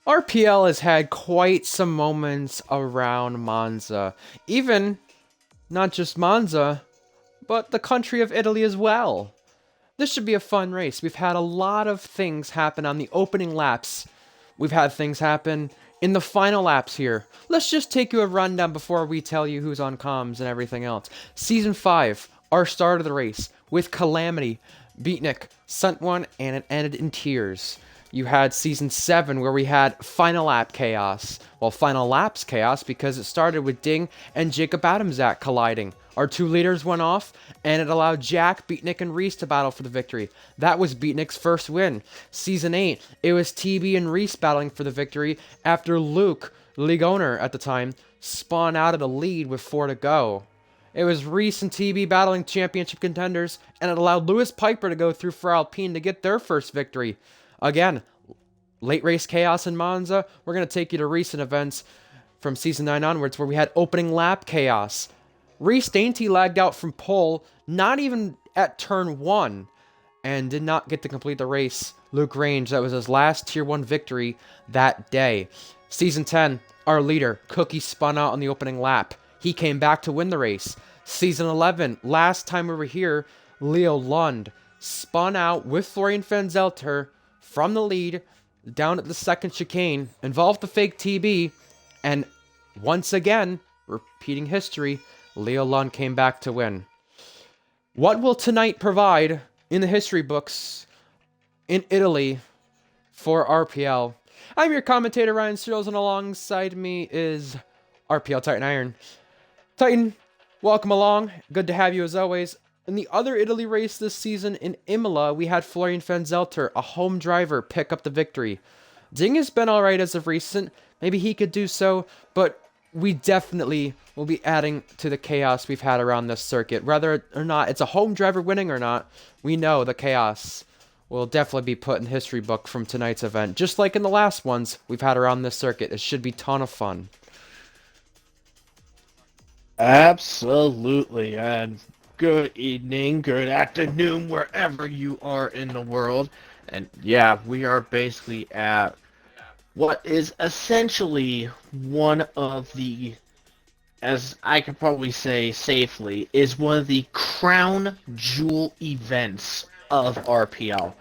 RPL has had quite some moments around Monza. Even not just Monza, but the country of Italy as well. This should be a fun race. We've had a lot of things happen on the opening laps. We've had things happen in the final laps here. Let's just take you a rundown before we tell you who's on comms and everything else. Season 5, our start of the race, with Calamity, Beatnik, sent one, and it ended in tears. You had Season 7, where we had Final Lap Chaos. Well, Final Laps Chaos, because it started with Ding and Jacob Adamzak colliding. Our two leaders went off, and it allowed Jack, Beatnik, and Reese to battle for the victory. That was Beatnik's first win. Season 8, it was TB and Reese battling for the victory after Luke, league owner at the time, spun out of the lead with 4 to go. It was Reese and TB battling championship contenders, and it allowed Lewis Piper to go through for Alpine to get their first victory. Again, late race chaos in Monza. We're going to take you to recent events from Season 9 onwards, where we had opening lap chaos. Reese Dainty lagged out from pole, not even at turn 1, and did not get to complete the race. Luke Range, that was his last Tier 1 victory that day. Season 10, our leader, Cookie, spun out on the opening lap. He came back to win the race. Season 11, last time we were here, Leo Lund spun out with Florian Fenzelter from the lead down at the second chicane, involved the fake TB, and once again, repeating history, Leo Lund came back to win. What will tonight provide in the history books in Italy for RPL? I'm your commentator, Ryan Searles, and alongside me is RPL Titan Iron. Titan, welcome along. Good to have you as always. In the other Italy race this season in Imola, we had Florian Fenzelter, a home driver, pick up the victory. Ding has been alright as of recent. Maybe he could do so, but we definitely will be adding to the chaos we've had around this circuit. Whether or not it's a home driver winning or not, we know the chaos will definitely be put in the history book from tonight's event. Just like in the last ones we've had around this circuit. It should be a ton of fun. Absolutely, and good evening, good afternoon, wherever you are in the world. And yeah, we are basically at what is essentially one of the, as I could probably say safely, is one of the crown jewel events of RPL.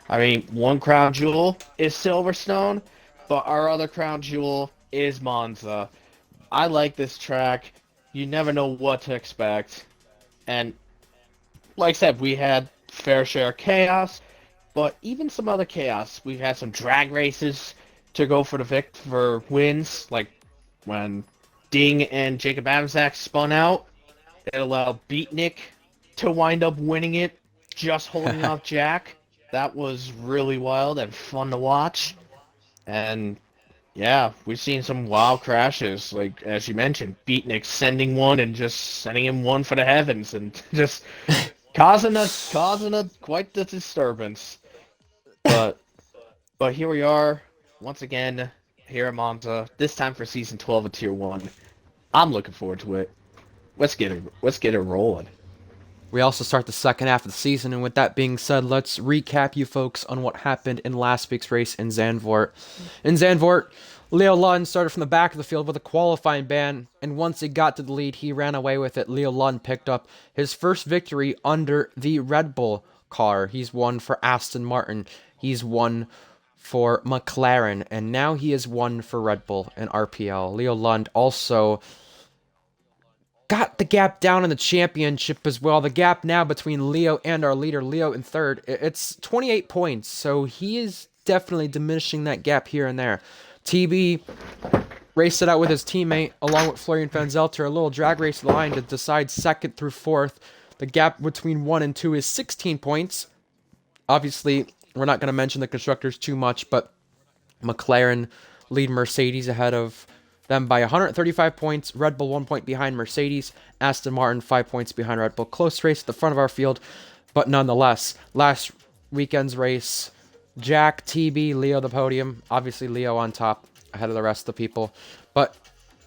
I mean, one crown jewel is Silverstone, but our other crown jewel is Monza. I like this track. You never know what to expect. And like I said, we had fair share of chaos, but even some other chaos. We've had some drag races to go for for wins, like when Ding and Jacob Adamzak spun out. It allowed Beatnik to wind up winning it, just holding off Jack. That was really wild and fun to watch. And yeah, we've seen some wild crashes, like as you mentioned, Beatnik sending one and just sending him one for the heavens, and just causing a quite the disturbance. But here we are once again here at Monza. This time for season 12 of Tier 1. I'm looking forward to it. Let's get it rolling. We also start the second half of the season, and with that being said, let's recap you folks on what happened in last week's race in Zandvoort. In Zandvoort, Leo Lund started from the back of the field with a qualifying ban, and once he got to the lead, he ran away with it. Leo Lund picked up his first victory under the Red Bull car. He's won for Aston Martin. He's won for McLaren, and now he has won for Red Bull in RPL. Leo Lund also got the gap down in the championship as well. The gap now between Leo and our leader, Leo in third, it's 28 points. So he is definitely diminishing that gap here and there. TB raced it out with his teammate along with Florian Fenzelter. A little drag race to the line to decide second through fourth. The gap between 1 and 2 is 16 points. Obviously, we're not going to mention the constructors too much, but McLaren lead Mercedes ahead of them by 135 points. Red Bull 1 point behind Mercedes. Aston Martin 5 points behind Red Bull. Close race at the front of our field, but nonetheless, last weekend's race, Jack, TB, Leo the podium. Obviously Leo on top ahead of the rest of the people. But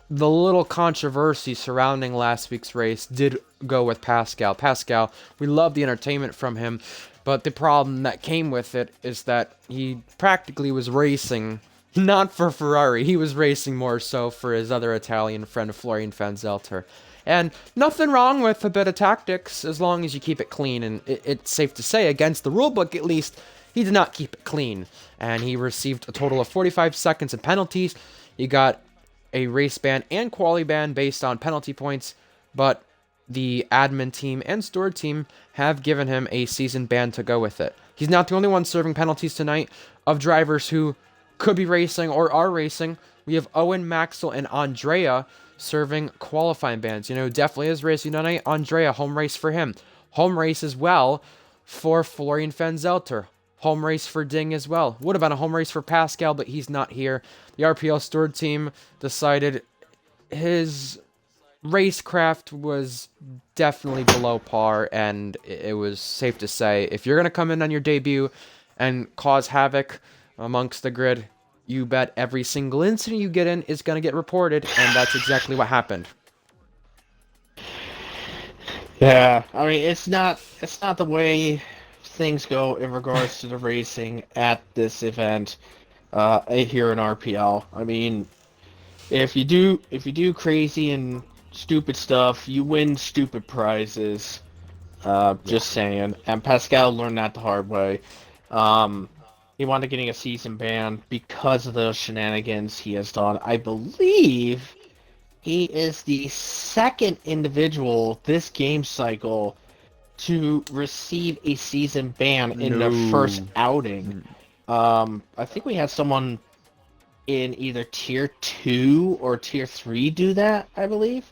the little controversy surrounding last week's race did go with Pascal. Pascal, we love the entertainment from him, but the problem that came with it is that he practically was racing Not for Ferrari. He was racing more so for his other Italian friend, Florian Vanzelter. And nothing wrong with a bit of tactics as long as you keep it clean. And it's safe to say, against the rulebook at least, he did not keep it clean. And he received a total of 45 seconds in penalties. He got a race ban and quali ban based on penalty points, but the admin team and steward team have given him a season ban to go with it. He's not the only one serving penalties tonight of drivers who could be racing or are racing. We have Owen, Maxwell, and Andrea serving qualifying bans. You know, definitely is racing tonight. Andrea, home race for him. Home race as well for Florian Vanzelter. Home race for Ding as well. Would have been a home race for Pascal, but he's not here. The RPL steward team decided his racecraft was definitely below par, and it was safe to say, if you're going to come in on your debut and cause havoc amongst the grid, you bet every single incident you get in is going to get reported, and that's exactly what happened. Yeah, I mean it's not the way things go in regards to the racing at this event here in RPL. I mean, if you do crazy and stupid stuff, you win stupid prizes. Yeah. Just saying. And Pascal learned that the hard way. Um, he wound up getting a season ban because of the shenanigans he has done. I believe he is the second individual this game cycle to receive a season ban in their first No. outing. I think we had someone in either tier 2 or tier 3 do that, I believe.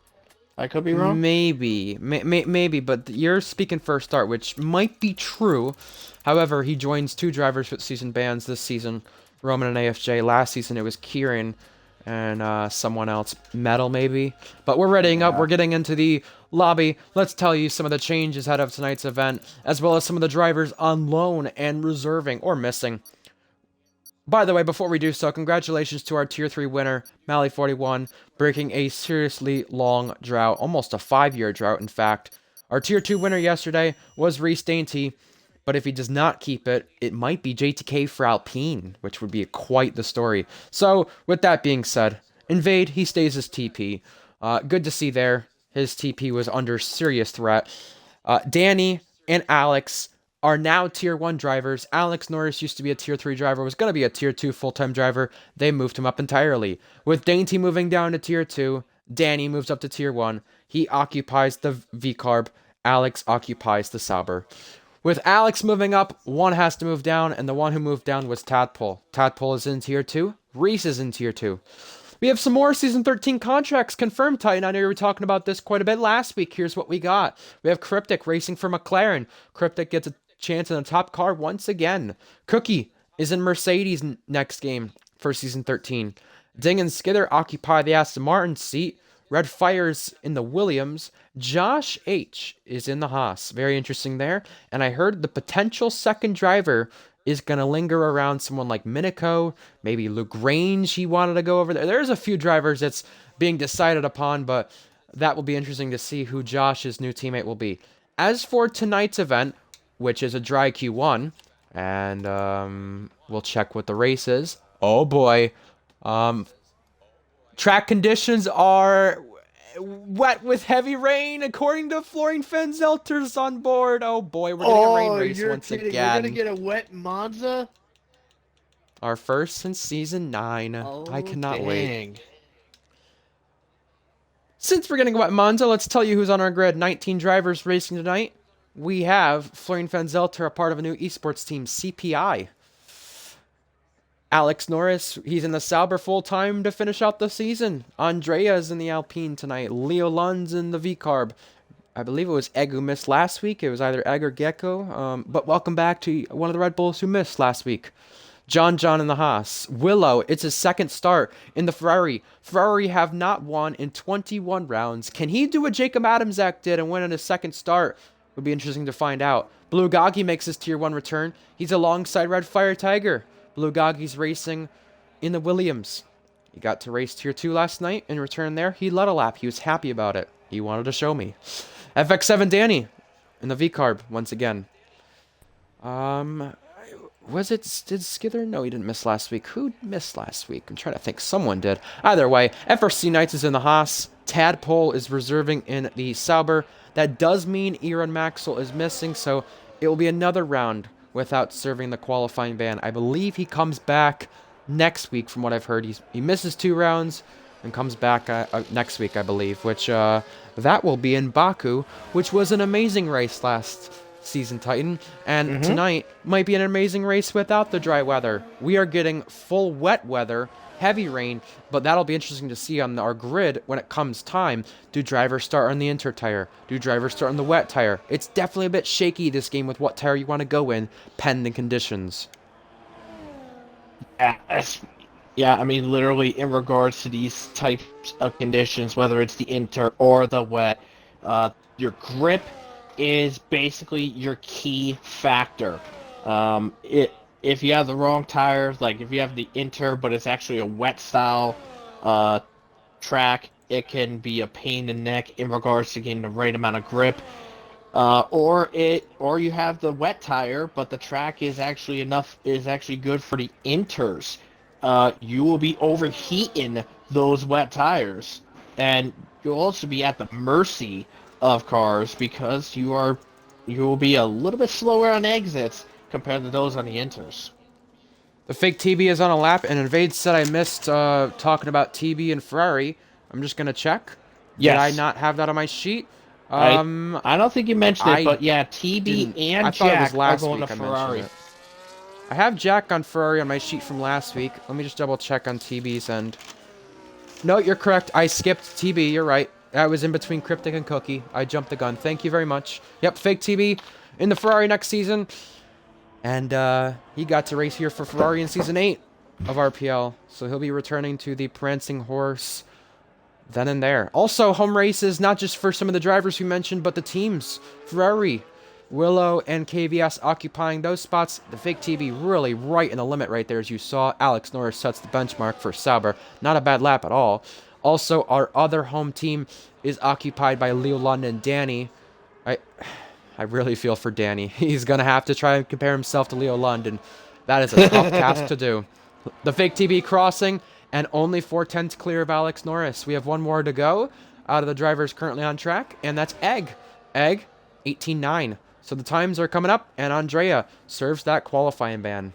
I could be wrong. Maybe, but you're speaking for a start, which might be true. However, he joins two drivers with season bans this season, Roman and AFJ. Last season, it was Kieran and someone else, Metal maybe. But we're readying up. Yeah. We're getting into the lobby. Let's tell you some of the changes ahead of tonight's event, as well as some of the drivers on loan and reserving or missing. By the way, before we do so, congratulations to our Tier 3 winner, Mally41, breaking a seriously long drought, almost a 5-year drought, in fact. Our Tier 2 winner yesterday was Reese Dainty, but if he does not keep it, it might be JTK for Alpine, which would be quite the story. So, with that being said, Invade, he stays as TP. Good to see there. His TP was under serious threat. Danny and Alex are now Tier 1 drivers. Alex Norris used to be a Tier 3 driver, was going to be a Tier 2 full-time driver. They moved him up entirely. With Dainty moving down to Tier 2, Danny moves up to Tier 1. He occupies the V-Carb. Alex occupies the Sauber. With Alex moving up, one has to move down, and the one who moved down was Tadpole. Tadpole is in Tier 2. Reese is in Tier 2. We have some more Season 13 contracts confirmed, Titan. I know you were talking about this quite a bit last week. Here's what we got. We have Cryptic racing for McLaren. Cryptic gets a chance in the top car once again. Cookie is in Mercedes next game for Season 13. Ding and Skidder occupy the Aston Martin seat. Red Fire's in the Williams. Josh H is in the Haas. Very interesting there. And I heard the potential second driver is going to linger around someone like Minico, maybe LaGrange he wanted to go over there. There's a few drivers that's being decided upon, but that will be interesting to see who Josh's new teammate will be. As for tonight's event, which is a dry Q1, and we'll check what the race is. Oh boy. Track conditions are wet with heavy rain, according to Florian Fenzelter's on board. Oh boy, we're getting a rain race You're once kidding. We're gonna again. get a wet Monza? Our first since Season 9. I Oh, cannot wait. dang. Since we're getting a wet Monza, let's tell you who's on our grid. 19 drivers racing tonight. We have Florian Vanzelter, a part of a new esports team, CPI. Alex Norris, he's in the Sauber full-time to finish out the season. Andrea's in the Alpine tonight. Leo Lund's in the V-Carb. I believe it was Egg who missed last week. It was either Egg or Gecko. But welcome back to one of the Red Bulls who missed last week. John in the Haas. Willow, it's his second start in the Ferrari. Ferrari have not won in 21 rounds. Can he do what Jacob Adamczak did and win in his second start? Would be interesting to find out. Blue Gagi makes his Tier 1 return. He's alongside Red Fire Tiger. Blue Gagi's racing in the Williams. He got to race Tier 2 last night. In return there, he led a lap. He was happy about it. He wanted to show me. FX7 Danny in the V-Carb once again. Was it, did Skither? No, he didn't miss last week. Who missed last week? I'm trying to think. Someone did. Either way, FRC Knights is in the Haas. Tadpole is reserving in the Sauber. That does mean Aaron Maxwell is missing, so it will be another round without serving the qualifying ban. I believe he comes back next week, from what I've heard. He misses 2 rounds and comes back next week, I believe, which that will be in Baku, which was an amazing race last season, Titan. And tonight might be an amazing race without the dry weather. We are getting full wet weather, heavy rain, but that'll be interesting to see on our grid when it comes time. Do drivers start on the inter tire? Do drivers start on the wet tire? It's definitely a bit shaky this game with what tire you want to go in, pending conditions. Yeah, I mean, literally, in regards to these types of conditions, whether it's the inter or the wet, your grip is basically your key factor. If you have the wrong tires, like if you have the inter, but it's actually a wet style track, it can be a pain in the neck in regards to getting the right amount of grip. Or you have the wet tire, but the track is actually good for the inters. You will be overheating those wet tires, and you'll also be at the mercy of cars because you will be a little bit slower on exits compared to those on the inters. The fake TB is on a lap, and Invade said I missed talking about TB and Ferrari. I'm just gonna check. Yes. Did I not have that on my sheet? I don't think you mentioned it, but yeah, TB and Jack are going to Ferrari. I have Jack on Ferrari on my sheet from last week. Let me just double check on TB's end. No, you're correct. I skipped TB. You're right. I was in between Cryptic and Cookie. I jumped the gun. Thank you very much. Yep, fake TB in the Ferrari next season. And he got to race here for Ferrari in Season 8 of RPL. So he'll be returning to the Prancing Horse then and there. Also, home races, not just for some of the drivers we mentioned, but the teams. Ferrari, Willow, and KVS occupying those spots. The fake TB really right in the limit right there, as you saw. Alex Norris sets the benchmark for Sauber. Not a bad lap at all. Also, our other home team is occupied by Leo London and Danny. I really feel for Danny. He's going to have to try and compare himself to Leo London. That is a tough task to do. The fake TB crossing, and only 4/10 clear of Alex Norris. We have one more to go out of the drivers currently on track, and that's Egg. Egg, 18-9. So the times are coming up, and Andrea serves that qualifying ban.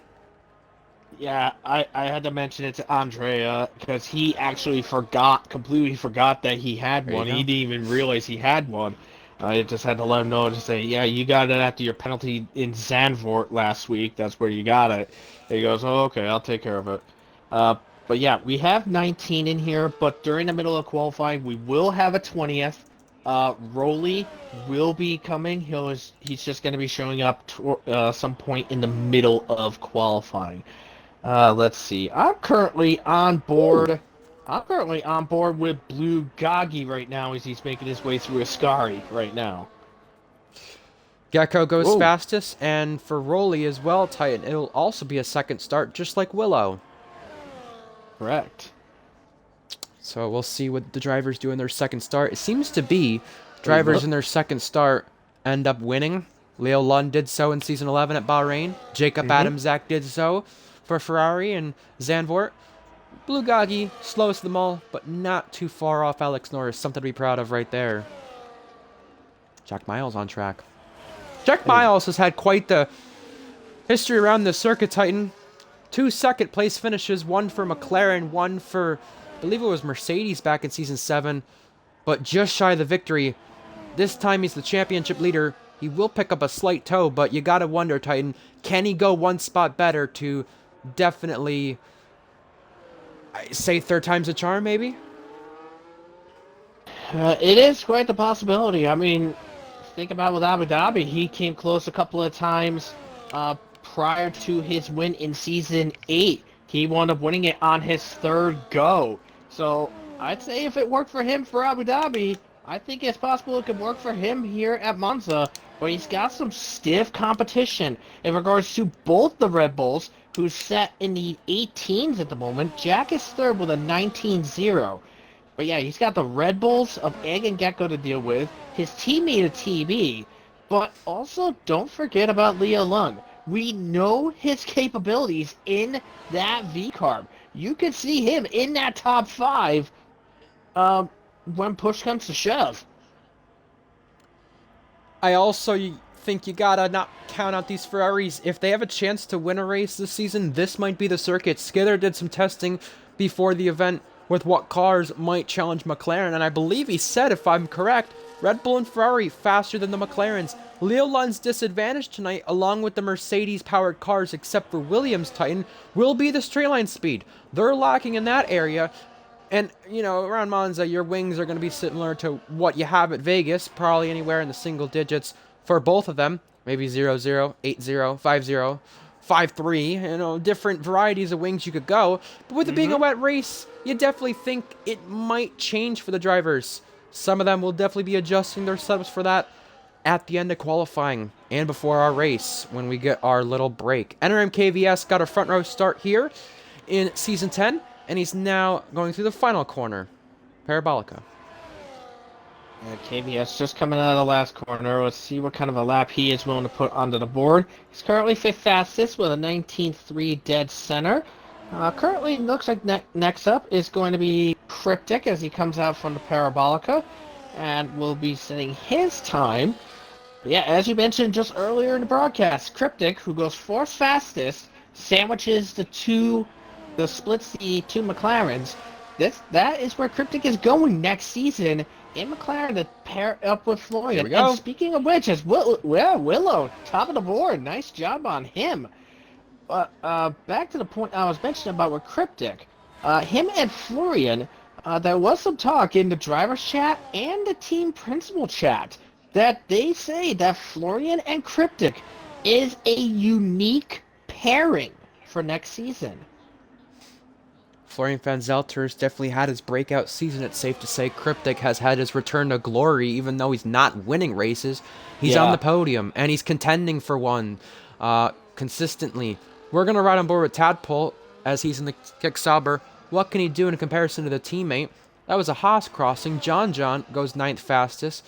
Yeah, I had to mention it to Andrea because he actually completely forgot that he had one. He didn't even realize he had one. I just had to let him know to say, yeah, you got it after your penalty in Zandvoort last week. That's where you got it. And he goes, oh, okay, I'll take care of it. But yeah, we have 19 in here, but during the middle of qualifying, we will have a 20th. Rolly will be coming. He's just going to be showing up some point in the middle of qualifying. Let's see. I'm currently on board with Blue Goggy right now as he's making his way through Ascari right now. Gecko goes fastest, and for Rolly as well, Titan, it'll also be a second start, just like Willow. Correct. So we'll see what the drivers do in their second start. It seems to be drivers in their second start end up winning. Leo Lund did so in Season 11 at Bahrain. Jacob Adamczak did so for Ferrari and Zandvoort. Blue Goggy, slowest of them all, but not too far off Alex Norris. Something to be proud of right there. Jack Miles on track. Jack Miles has had quite the history around the circuit, Titan. 2 second-place finishes, one for McLaren, one for, I believe it was Mercedes back in Season 7, but just shy of the victory. This time he's the championship leader. He will pick up a slight toe, but you gotta wonder, Titan, can he go one spot better to definitely, I say, third time's a charm, maybe? It is quite the possibility. I mean, think about with Abu Dhabi, he came close a couple of times prior to his win in Season 8. He wound up winning it on his third go. So I'd say if it worked for him for Abu Dhabi, I think it's possible it could work for him here at Monza, where he's got some stiff competition in regards to both the Red Bulls, who's set in the 18s at the moment. Jack is third with a 19-0. But yeah, he's got the Red Bulls of Egg and Gecko to deal with, his teammate of TB, but also don't forget about Leo Lund. We know his capabilities in that V-carb. You could see him in that top 5 when push comes to shove. I also think you gotta not count out these Ferraris. If they have a chance to win a race this season, this might be the circuit. Skidder did some testing before the event with what cars might challenge McLaren, and I believe he said, if I'm correct, Red Bull and Ferrari faster than the McLarens. Leo Lund's disadvantage tonight, along with the Mercedes-powered cars except for Williams Titan, will be the straight line speed. They're lacking in that area, and, you know, around Monza, your wings are going to be similar to what you have at Vegas, probably anywhere in the single digits for both of them. Maybe 0-0, 8-0, 5-0, 5-3, you know, different varieties of wings you could go. But with it being a wet race, you definitely think it might change for the drivers. Some of them will definitely be adjusting their setups for that at the end of qualifying and before our race when we get our little break. NRM KVS got a front row start here in Season 10, and he's now going through the final corner. Parabolica. KVS just coming out of the last corner. Let's see what kind of a lap he is willing to put onto the board. He's currently 5th fastest with a 19.3 dead center. Currently, looks like next up is going to be Cryptic as he comes out from the Parabolica, and will be setting his time. But yeah, as you mentioned just earlier in the broadcast, Cryptic, who goes 4th fastest, sandwiches splits the 2 McLarens. That is where Cryptic is going next season in McLaren to pair up with Florian. Here we go. And speaking of which, as Willow, top of the board. Nice job on him. Back to the point I was mentioning about with Cryptic. Him and Florian, there was some talk in the driver's chat and the team principal chat that they say that Florian and Cryptic is a unique pairing for next season. Florian Van Zelter's definitely had his breakout season, it's safe to say. Cryptic has had his return to glory, even though he's not winning races. He's on the podium, and he's contending for one consistently. We're going to ride on board with Tadpole, as he's in the Kick Sauber. What can he do in comparison to the teammate? That was a Haas crossing. John goes 9th fastest.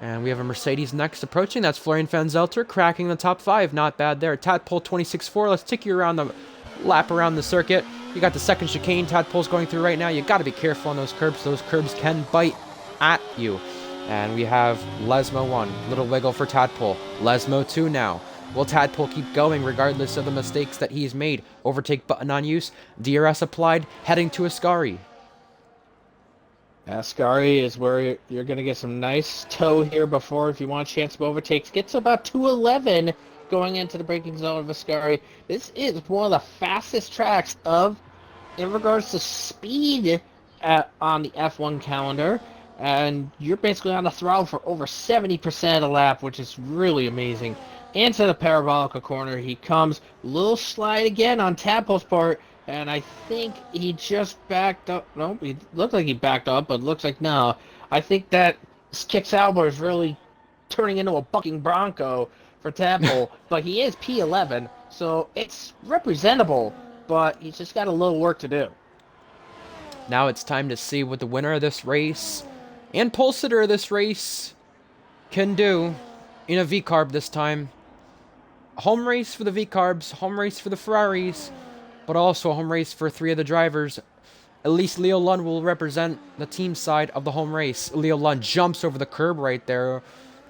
And we have a Mercedes next approaching. That's Florian Van Zelter cracking the top 5. Not bad there. Tadpole 26.4. Let's take you around the lap around the circuit. You got the second chicane Tadpole's going through right now. You got to be careful on those curbs. Those curbs can bite at you. And we have Lesmo 1. Little wiggle for Tadpole. Lesmo 2 now. Will Tadpole keep going regardless of the mistakes that he's made? Overtake button on use. DRS applied. Heading to Ascari. Ascari is where you're going to get some nice toe here before, if you want a chance of overtakes. Gets to about 211 going into the braking zone of Ascari. This is one of the fastest tracks in regards to speed on the F1 calendar. And you're basically on the throttle for over 70% of the lap, which is really amazing. Into the Parabolica corner he comes. Little slide again on Tadpole's part. And I think he just backed up. No, he looked like he backed up, but looks like no. I think that Kick Sauber is really turning into a bucking bronco for Tadpole. But he is P11, so it's representable. But he's just got a little work to do. Now it's time to see what the winner of this race and pole sitter of this race can do in a V-carb this time. Home race for the V-carbs, home race for the Ferraris, but also a home race for 3 of the drivers. At least Leo Lund will represent the team side of the home race. Leo Lund jumps over the curb right there.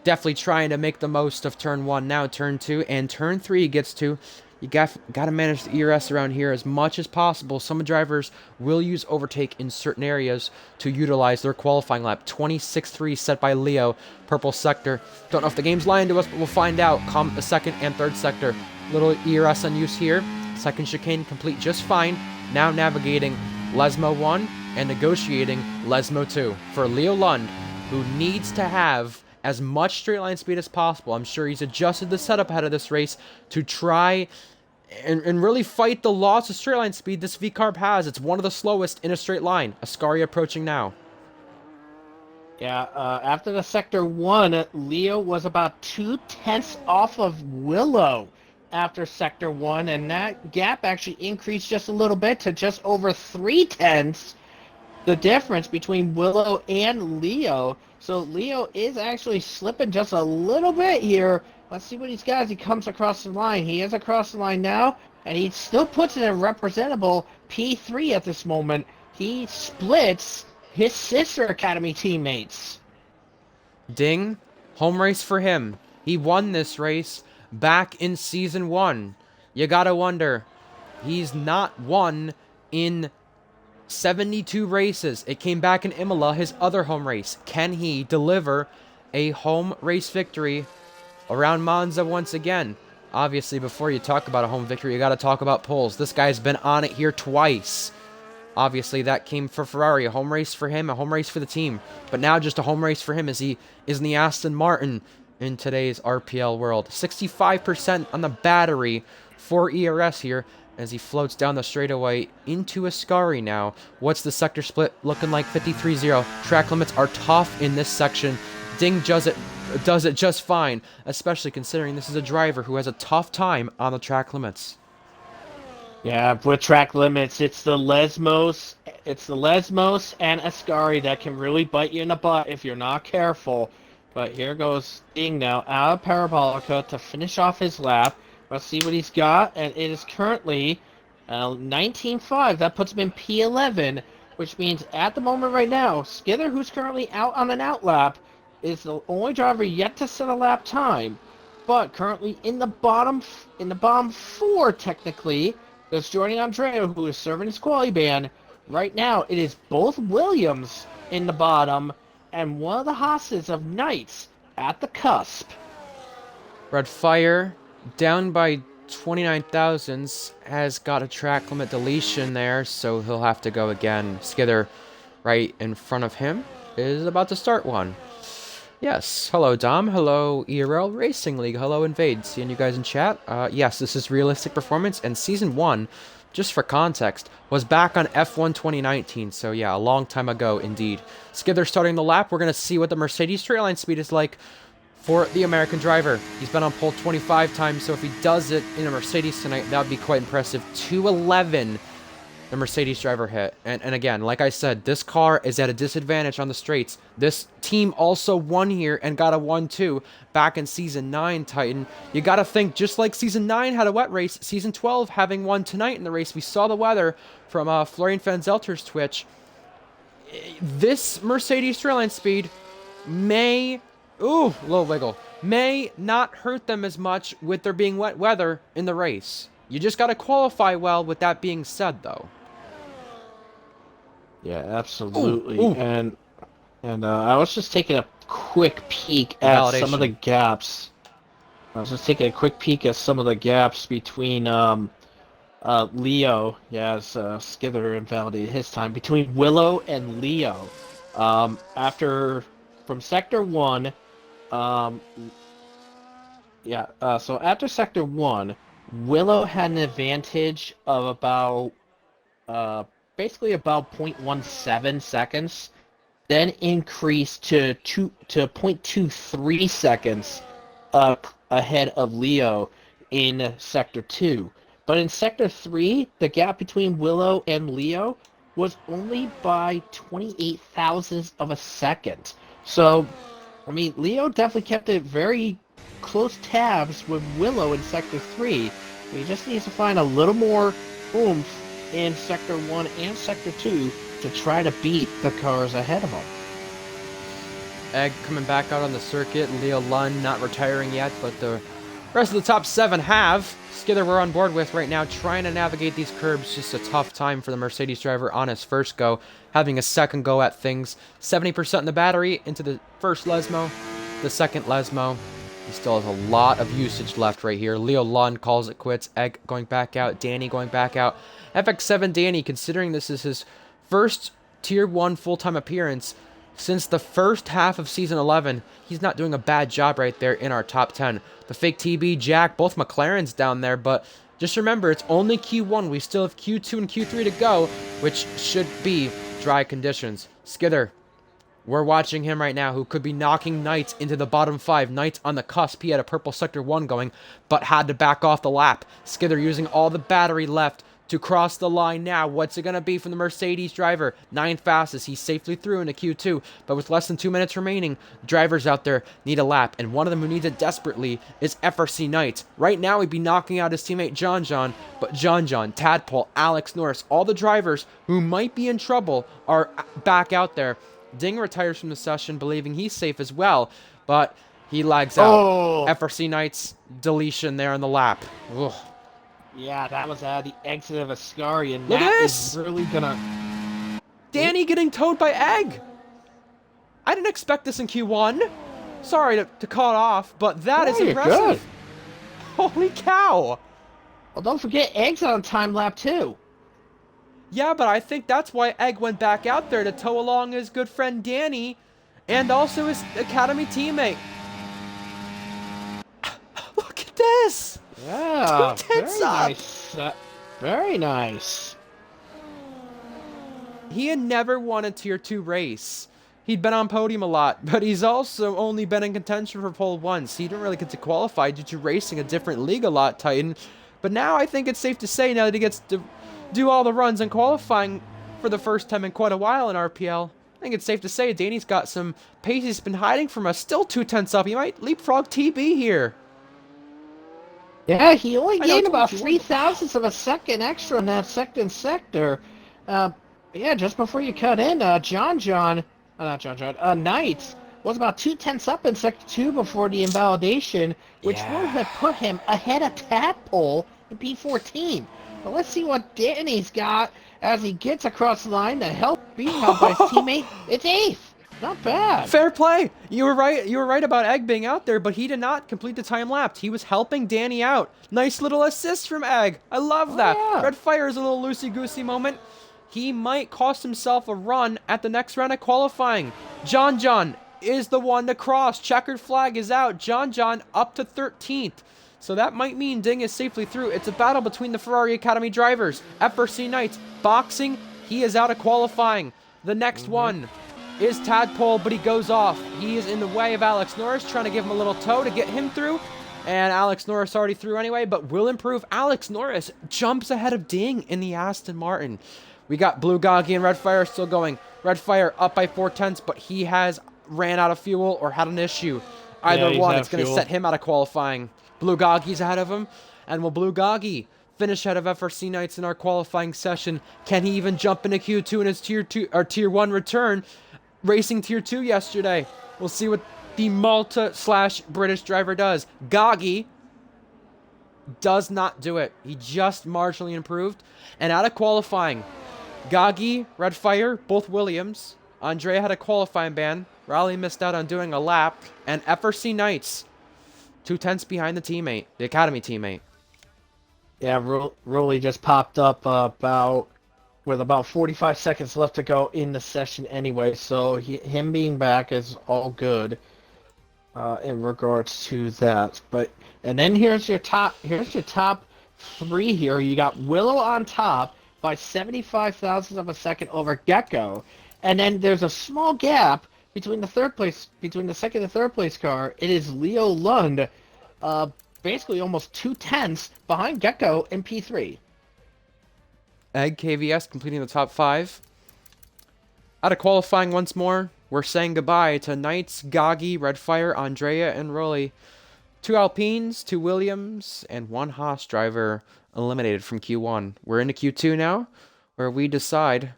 Definitely trying to make the most of turn 1, now turn 2, and turn 3 he gets to. You got to manage the ERS around here as much as possible. Some drivers will use overtake in certain areas to utilize their qualifying lap. 26.3 set by Leo, purple sector. Don't know if the game's lying to us, but we'll find out. Comment the second and third sector. Little ERS on use here. Second chicane complete just fine. Now navigating Lesmo 1 and negotiating Lesmo 2 for Leo Lund, who needs to have as much straight line speed as possible. I'm sure he's adjusted the setup ahead of this race to try and really fight the loss of straight line speed this V-carb has. It's one of the slowest in a straight line. Ascari approaching now. Yeah, after the Sector 1, Leo was about 2/10 off of Willow after Sector 1, and that gap actually increased just a little bit to just over 3/10. The difference between Willow and Leo. So Leo is actually slipping just a little bit here Let's see what he's got as he comes across the line. He is across the line now, and he still puts in a representable P3 at this moment. He splits his sister academy teammates. Ding, home race for him. He won this race back in season 1. You gotta wonder, he's not won in 72 races. It came back in Imola, his other home race. Can he deliver a home race victory around Monza once again? Obviously, before you talk about a home victory, you gotta talk about poles. This guy's been on it here twice. Obviously, that came for Ferrari. A home race for him, a home race for the team. But now just a home race for him as he is in the Aston Martin in today's RPL world. 65% on the battery for ERS here as he floats down the straightaway into Ascari now. What's the sector split looking like? 53-0. Track limits are tough in this section. Ding does it just fine, especially considering this is a driver who has a tough time on the track limits. Yeah, with track limits, it's the Lesmos and Ascari that can really bite you in the butt if you're not careful. But here goes Ding now out of Parabolica to finish off his lap. Let's see what he's got, and it is currently 19.5. That puts him in P11, which means at the moment right now, Skither, who's currently out on an out lap, is the only driver yet to set a lap time. But currently in the bottom four, technically, that's joining Andrea, who is serving his quali ban. Right now, it is both Williams in the bottom and one of the Haas's of Knights at the cusp. Red Fire, down by 29 thousandths, has got a track limit deletion there, so he'll have to go again. Skither, right in front of him, is about to start one. Yes, hello Dom, hello ERL Racing League, hello Invade, seeing you guys in chat. Yes, this is Realistic Performance, and Season 1, just for context, was back on F1 2019, so yeah, a long time ago indeed. Skither starting the lap, we're going to see what the Mercedes straight line speed is like for the American driver. He's been on pole 25 times, so if he does it in a Mercedes tonight, that would be quite impressive. 211 the Mercedes driver hit. And again, like I said, this car is at a disadvantage on the straights. This team also won here and got a 1-2 back in Season 9, Titan. You got to think, just like Season 9 had a wet race, Season 12 having won tonight in the race. We saw the weather from Florian Van Zelter's Twitch. This Mercedes straight speed may... Ooh, a little wiggle. May not hurt them as much with there being wet weather in the race. You just got to qualify well with that being said, though. Yeah, absolutely. Ooh. And I was just taking a quick peek at some of the gaps. I was just taking a quick peek at some of the gaps between Leo. Yes, Skither invalidated his time. Between Willow and Leo. After from Sector 1, so after Sector 1, Willow had an advantage of about basically about 0.17 seconds, then increased to 0.23 seconds ahead of Leo in Sector 2. But in Sector 3, the gap between Willow and Leo was only by 28 thousandths of a second. So, I mean, Leo definitely kept it very close tabs with Willow in Sector 3. He just needs to find a little more oomph in Sector 1 and Sector 2 to try to beat the cars ahead of him. Egg coming back out on the circuit. Leo Lund not retiring yet, but the rest of the top 7 have. Skither we're on board with right now, trying to navigate these curbs. Just a tough time for the Mercedes driver on his first go, having a second go at things. 70% in the battery into the first Lesmo, the second Lesmo. He still has a lot of usage left right here. Leo Lund calls it quits. Egg going back out. Danny going back out. FX7 Danny, considering this is his first Tier 1 full-time appearance since the first half of Season 11, he's not doing a bad job right there in our top 10. The fake TB, Jack, both McLarens down there, but just remember, it's only Q1. We still have Q2 and Q3 to go, which should be dry conditions. Skither, we're watching him right now, who could be knocking Knights into the bottom 5. Knights on the cusp. He had a purple Sector 1 going, but had to back off the lap. Skither using all the battery left to cross the line now. What's it going to be from the Mercedes driver? 9th fastest. He's safely through into Q2, but with less than 2 minutes remaining, drivers out there need a lap, and one of them who needs it desperately is FRC Knight. Right now, he'd be knocking out his teammate John, but John, Tadpole, Alex Norris, all the drivers who might be in trouble are back out there. Ding retires from the session, believing he's safe as well, but he lags out. Oh, FRC Knight's deletion there on the lap. Ugh. yeah, that was the exit of Ascari, and Look at that this! is really gonna... Danny getting towed by Egg! I didn't expect this in Q1. Sorry to call it off, but that is you're impressive. good. Holy cow! Well, don't forget Egg's on time lap too. Yeah, but I think that's why Egg went back out there to tow along his good friend Danny and also his Academy teammate. Look at this! Yeah, 2 very tenths up! nice. Very nice. He had never won a Tier 2 race. He'd been on podium a lot, but he's also only been in contention for pole once. He didn't really get to qualify due to racing a different league a lot, Titan. But now I think it's safe to say, now that he gets to do all the runs and qualifying for the first time in quite a while in RPL, I think it's safe to say Danny's got some pace he's been hiding from us. Still 2 tenths up. He might leapfrog TB here. Yeah, he only I know, gained it's about only 0.03 of a second extra in that second sector. Yeah, just before you cut in, Knight was about 0.2 up in sector 2 before the invalidation, which would have put him ahead of Tadpole in P14. But let's see what Danny's got as he gets across the line to help being held by his teammate. It's 8th. Not bad. Fair play. You were right. You were right about Egg being out there, but he did not complete the time lapse. He was helping Danny out. Nice little assist from Egg. I love that. Yeah. Red Fire is a little loosey-goosey moment. He might cost himself a run at the next round of qualifying. John is the one to cross. Checkered flag is out. John up to 13th. So that might mean Ding is safely through. It's a battle between the Ferrari Academy drivers. FRC Knights boxing. He is out of qualifying. The next one is Tadpole, but he goes off. He is in the way of Alex Norris, trying to give him a little tow to get him through. And Alex Norris already through anyway, but will improve. Alex Norris jumps ahead of Ding in the Aston Martin. We got Blue Goggy and Red Fire still going. Red Fire up by 4 tenths, but he has ran out of fuel or had an issue. Either one, it's going to set him out of qualifying. Blue Goggy's ahead of him. And will Blue Goggy finish ahead of FRC Knights in our qualifying session? Can he even jump into Q2 in his Tier 1 return? Racing Tier 2 yesterday. We'll see what the Malta/British driver does. Goggy does not do it. He just marginally improved. And out of qualifying, Goggy, Red Fire, both Williams. Andrea had a qualifying ban. Raleigh missed out on doing a lap. And FRC Knights, 2 tenths behind the teammate, the Academy teammate. Yeah, Rolly just popped up with about 45 seconds left to go in the session anyway, so him being back is all good in regards to that. And then here's your top 3 here. You got Willow on top by 75,000 of a second over Gecko, and then there's a small gap between the second and third place car. It is Leo Lund, basically almost 2 tenths behind Gecko in P3. Egg KVS completing the top 5. Out of qualifying once more, we're saying goodbye to Knights, Goggy, Red Fire, Andrea, and Rolly. 2 Alpines, 2 Williams, and 1 Haas driver eliminated from Q1. We're into Q2 now, where we decide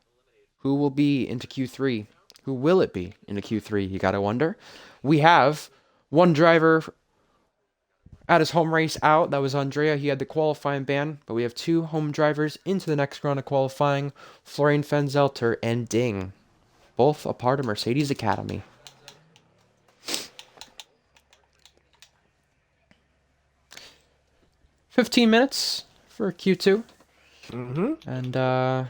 who will be into Q3. Who will it be into Q3, you gotta wonder. We have 1 driver at his home race out. That was Andrea. He had the qualifying ban, but we have 2 home drivers into the next round of qualifying. Florian Fenzelter and Ding, both a part of Mercedes Academy. $15 minutes for Q2. And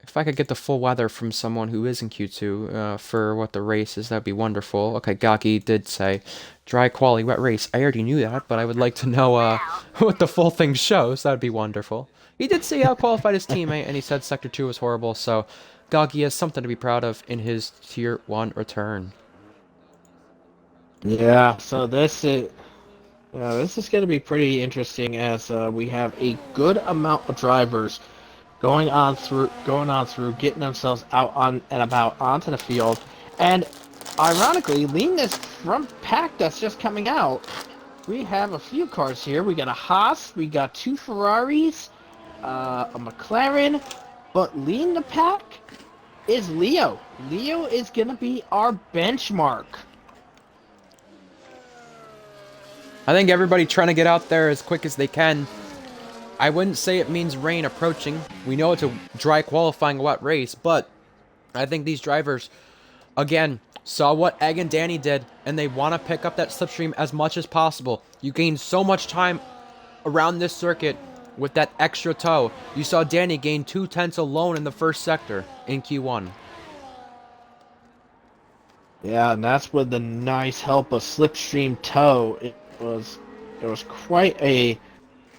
if I could get the full weather from someone who is in Q2 for what the race is, that'd be wonderful. Okay, Gaki did say dry quali, wet race. I already knew that, but I would like to know what the full thing shows. That'd be wonderful. He did say he out-qualified his teammate, and he said Sector 2 was horrible, so Gaki has something to be proud of in his Tier 1 return. Yeah, so this is... This is going to be pretty interesting as we have a good amount of drivers going on through, getting themselves out on and about onto the field, and ironically, leading this front pack that's just coming out, we have a few cars here. We got a Haas, we got two Ferraris, a McLaren, but leading the pack is Leo. Leo is going to be our benchmark. I think everybody trying to get out there as quick as they can. I wouldn't say it means rain approaching. We know it's a dry qualifying wet race, but I think these drivers, again, saw what Egg and Danny did, and they want to pick up that slipstream as much as possible. You gain so much time around this circuit with that extra toe. You saw Danny gain 2/10 alone in the first sector in Q1. Yeah, and that's with the nice help of slipstream toe. Was it was quite a it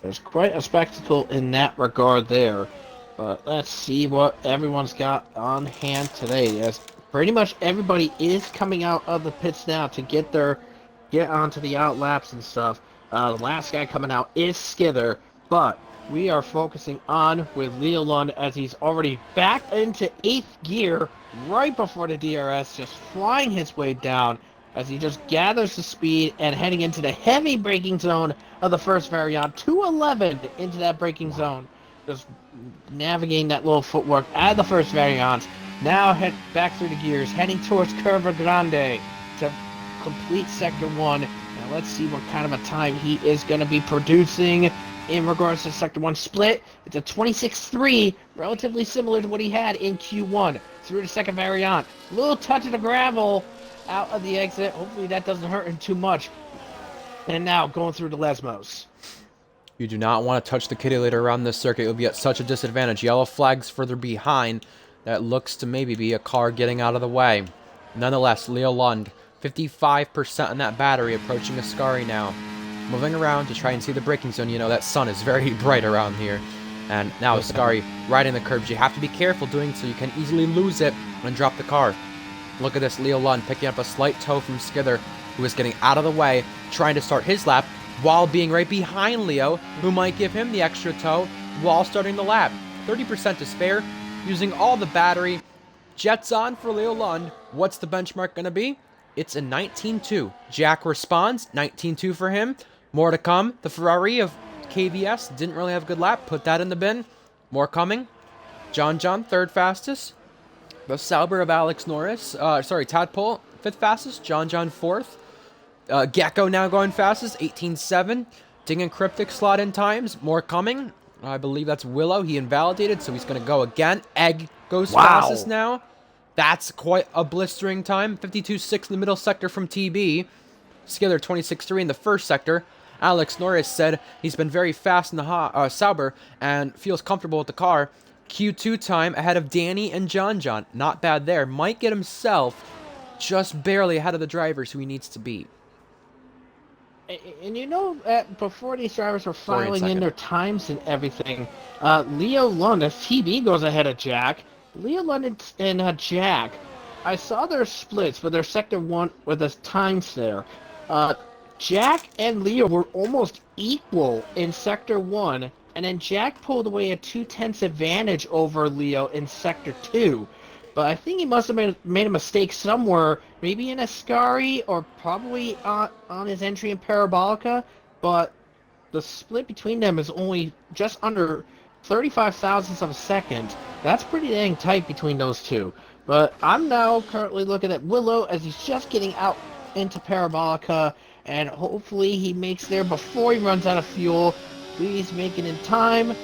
was quite a spectacle in that regard there. But let's see what everyone's got on hand today. As pretty much everybody is coming out of the pits now to get onto the out laps and stuff. The last guy coming out is Skither, but we are focusing on with Leo Lund as he's already back into 8th gear right before the DRS, just flying his way down as he just gathers the speed and heading into the heavy braking zone of the first variant. 211 into that braking zone. Just navigating that little footwork at the first variant. Now head back through the gears, heading towards Curva Grande to complete Sector 1. Now let's see what kind of a time he is going to be producing in regards to Sector 1 split. It's a 26.3, relatively similar to what he had in Q1. Through the second variant. Little touch of the gravel out of the exit. Hopefully that doesn't hurt him too much. And now going through the Lesmos. You do not want to touch the kitty litter around this circuit. You'll be at such a disadvantage. Yellow flag's further behind. That looks to maybe be a car getting out of the way. Nonetheless, Leo Lund, 55% on that battery, approaching Ascari now. Moving around to try and see the braking zone. You know, that sun is very bright around here. And now Ascari riding the curbs. You have to be careful doing so. You can easily lose it and drop the car. Look at this, Leo Lund picking up a slight toe from Skither, who is getting out of the way, trying to start his lap, while being right behind Leo, who might give him the extra toe while starting the lap. 30% to spare, using all the battery. Jets on for Leo Lund. What's the benchmark going to be? It's a 19.2. Jack responds, 19.2 for him. More to come. The Ferrari of KVS didn't really have a good lap. Put that in the bin. More coming. John, third fastest. The Sauber of Alex Norris. Tadpole, fifth fastest. John, fourth. Gecko now going fastest, 18.7. Ding and Cryptic slot in times. More coming. I believe that's Willow. He invalidated, so he's going to go again. Egg goes fastest now. That's quite a blistering time. 52.6 in the middle sector from TB. Skither 26.3 in the first sector. Alex Norris said he's been very fast in the Sauber and feels comfortable with the car. Q2 time ahead of Danny and John. Not bad there. Might get himself just barely ahead of the drivers who he needs to beat. And you know, before these drivers were filing in their times and everything, Leo Lund, if TB goes ahead of Jack, Leo Lund and Jack, I saw their splits with their Sector 1 with the times there. Jack and Leo were almost equal in Sector 1, and then Jack pulled away a 2/10 advantage over Leo in Sector 2. But I think he must have made a mistake somewhere, maybe in Ascari or probably on his entry in Parabolica. But the split between them is only just under 35 thousandths of a second. That's pretty dang tight between those two. But I'm now currently looking at Willow as he's just getting out into Parabolica, and hopefully he makes there before he runs out of fuel. Please make it in time.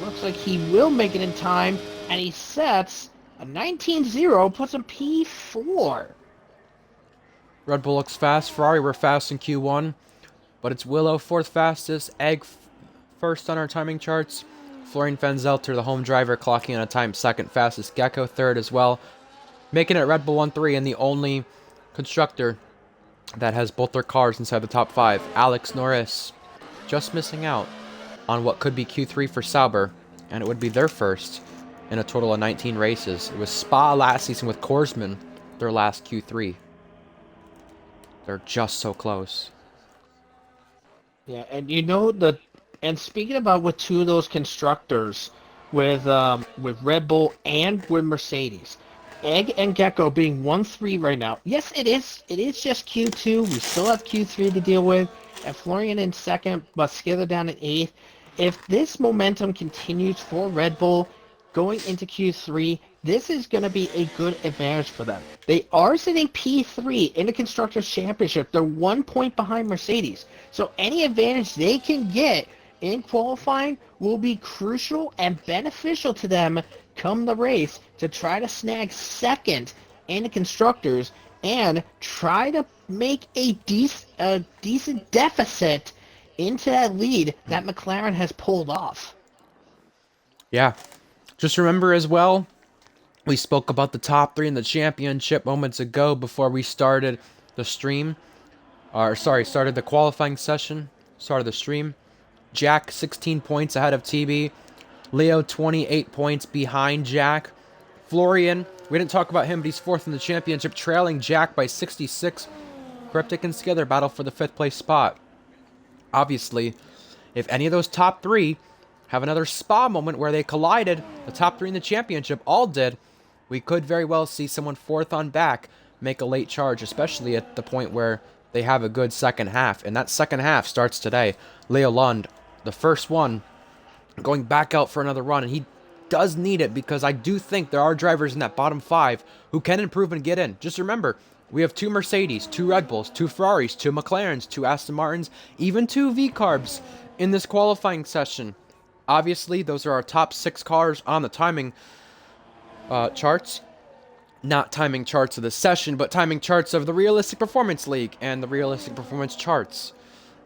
Looks like he will make it in time, and he sets a 19.0, puts him P4. Red Bull looks fast. Ferrari were fast in Q1, but it's Willow fourth fastest. Egg first on our timing charts. Florian Fenzelter, the home driver, clocking in a time second fastest. Gecko third as well, making it Red Bull 1-3 and the only constructor that has both their cars inside the top 5. Alex Norris just missing out on what could be Q3 for Sauber, and it would be their first in a total of 19 races. It was Spa last season with Korsman, their last Q3. They're just so close. Yeah, and you know and speaking about with two of those constructors, with Red Bull and with Mercedes, Egg and Gecko being 1-3 right now. Yes, it is just Q2. We still have Q3 to deal with, and Florian in second, but Skither down in eighth. If this momentum continues for Red Bull going into Q3, this is going to be a good advantage for them. They are sitting P3 in the Constructors' Championship. They're 1 point behind Mercedes. So any advantage they can get in qualifying will be crucial and beneficial to them come the race to try to snag second in the Constructors and try to make a decent deficit into that lead that McLaren has pulled off. Yeah. Just remember as well, we spoke about the top three in the championship moments ago before we started the stream. Or, sorry, started the qualifying session. Started the stream. Jack, 16 points ahead of TB. Leo, 28 points behind Jack. Florian, we didn't talk about him, but he's fourth in the championship, trailing Jack by 66. Cryptic and Skither battle for the fifth place spot. Obviously, if any of those top three have another spa moment where they collided, the top three in the championship all did, we could very well see someone fourth on back make a late charge, especially at the point where they have a good second half. And that second half starts today. Leo Lund, the first one, going back out for another run, and he does need it because I do think there are drivers in that bottom five who can improve and get in. Just remember, we have two Mercedes, two Red Bulls, two Ferraris, two McLarens, two Aston Martins, even two V-Carbs in this qualifying session. Obviously, those are our top 6 cars on the timing charts. Not timing charts of the session, but timing charts of the Realistic Performance League and the Realistic Performance charts.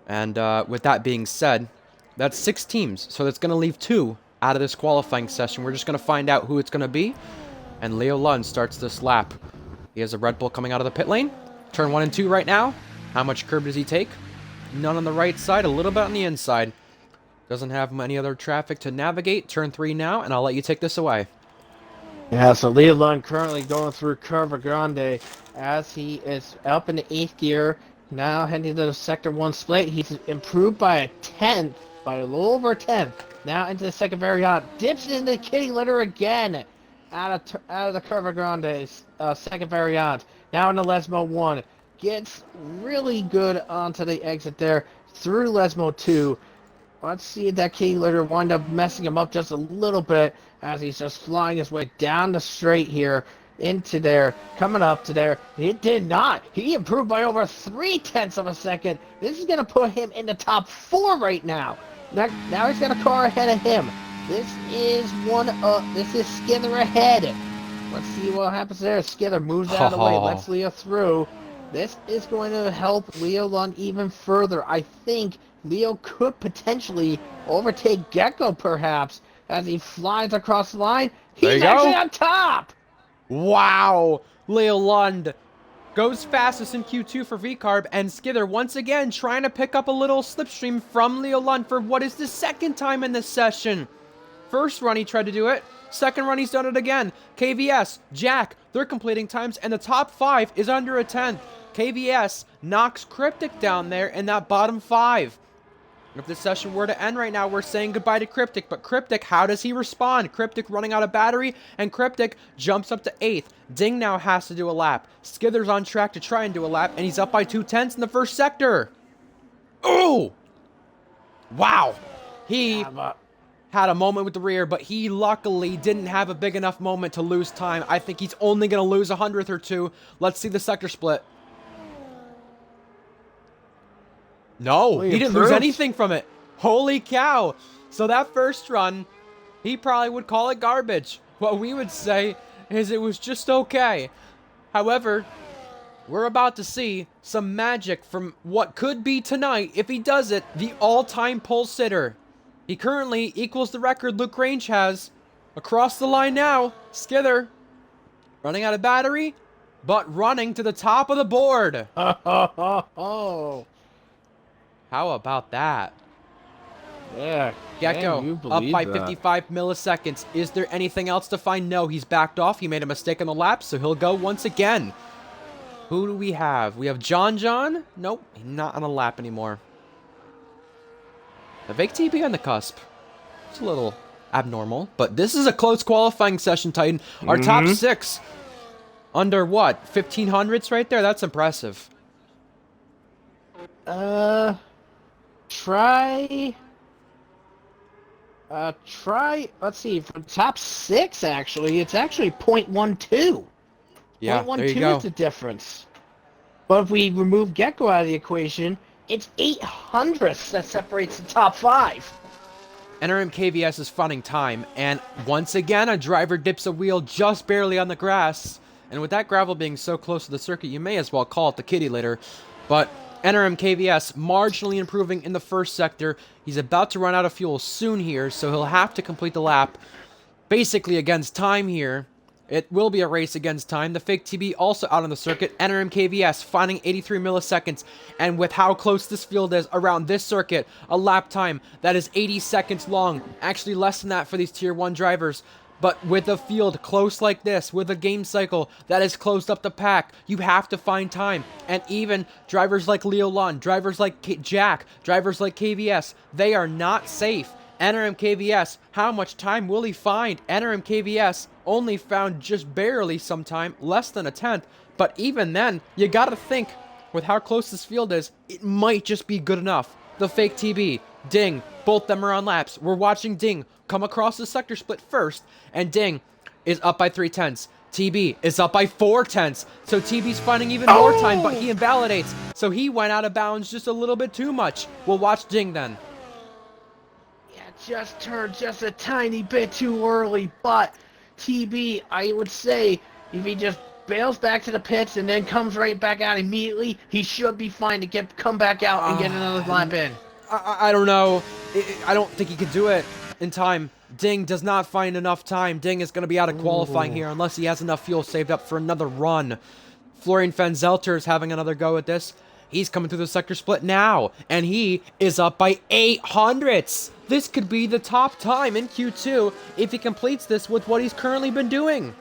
And with that being said, that's 6 teams, so that's going to leave 2 out of this qualifying session. We're just going to find out who it's going to be. And Leo Lund starts this lap. He has a Red Bull coming out of the pit lane. Turn 1 and 2 right now. How much curb does he take? None on the right side, a little bit on the inside. Doesn't have any other traffic to navigate. Turn 3 now, and I'll let you take this away. Yeah, so Leo Lund currently going through Curva Grande as he is up in the 8th gear, now heading to the Sector 1 split. He's improved by a tenth, by a little over a tenth. Now into the second variant, dips into the kitty litter again out of the Curva Grande second variant. Now into Lesmo 1, gets really good onto the exit there through Lesmo 2. Let's see if that kitty litter wind up messing him up just a little bit as he's just flying his way down the straight here into there, coming up to there. It did not. He improved by over 3/10 of a second. This is going to put him in the top 4 right now. Now he's got a car ahead of him. This is Skither ahead. Let's see what happens there. Skither moves out of the way, lets Leo through. This is going to help Leo Lund even further. I think Leo could potentially overtake Gecko, perhaps, as he flies across the line. He's actually on top! Wow! Leo Lund goes fastest in Q2 for V-Carb, and Skither once again trying to pick up a little slipstream from Leo Lund for what is the second time in this session. First run he tried to do it. Second run he's done it again. KVS, Jack, they're completing times, and the top 5 is under a 10th. KVS knocks Cryptic down there in that bottom 5. If this session were to end right now, we're saying goodbye to Cryptic. But Cryptic, how does he respond? Cryptic running out of battery, and Cryptic jumps up to 8th. Ding now has to do a lap. Skither's on track to try and do a lap, and he's up by 2/10 in the first sector. Oh! Wow. He had a moment with the rear, but he luckily didn't have a big enough moment to lose time. I think he's only going to lose a 100th or 2. Let's see the sector split. No, he didn't lose anything from it. Holy cow. So that first run, he probably would call it garbage. What we would say is it was just okay. However, we're about to see some magic from what could be tonight, if he does it, the all-time pole sitter. He currently equals the record Luke Range has. Across the line now, Skither running out of battery, but running to the top of the board. How about that? Yeah. Gecko up by 55 milliseconds. Is there anything else to find? No, he's backed off. He made a mistake on the lap, so he'll go once again. Who do we have? We have John. Nope, not on a lap anymore. The fake TB on the cusp. It's a little abnormal, but this is a close qualifying session, Titan. Our top 6 under what? 1500s right there? That's impressive. Try, let's see, from top 6, actually, it's actually 0.12. Yeah, there you 0.12 go. is the difference. But if we remove Gecko out of the equation, it's 800ths that separates the top 5. NRM KVS is finding time, and once again, a driver dips a wheel just barely on the grass. And with that gravel being so close to the circuit, you may as well call it the kitty litter. But NRM KVS marginally improving in the first sector. He's about to run out of fuel soon here, so he'll have to complete the lap basically against time here. It will be a race against time. The fake TB also out on the circuit. NRM KVS finding 83 milliseconds. And with how close this field is around this circuit, a lap time that is 80 seconds long. Actually less than that for these Tier 1 drivers. But with a field close like this, with a game cycle that has closed up the pack, you have to find time. And even drivers like Leo Lund, drivers like Jack, drivers like KVS, they are not safe. NRM KVS, how much time will he find? NRM KVS only found just barely some time, less than a tenth. But even then, you gotta think, with how close this field is, it might just be good enough. The fake TB, Ding, both them are on laps. We're watching Ding come across the sector split first, and Ding is up by 3/10. TB is up by 4/10. So TB's finding even more time, but he invalidates. So he went out of bounds just a little bit too much. We'll watch Ding then. Just turned just a tiny bit too early, but TB, I would say, if he just bails back to the pits and then comes right back out immediately, he should be fine to come back out and get another lap in. I don't know. I don't think he could do it in time. Ding does not find enough time. Ding is going to be out of qualifying here unless he has enough fuel saved up for another run. Florian Van Zelter is having another go at this. He's coming through the sector split now, and he is up by 800ths. This could be the top time in Q2 if he completes this with what he's currently been doing.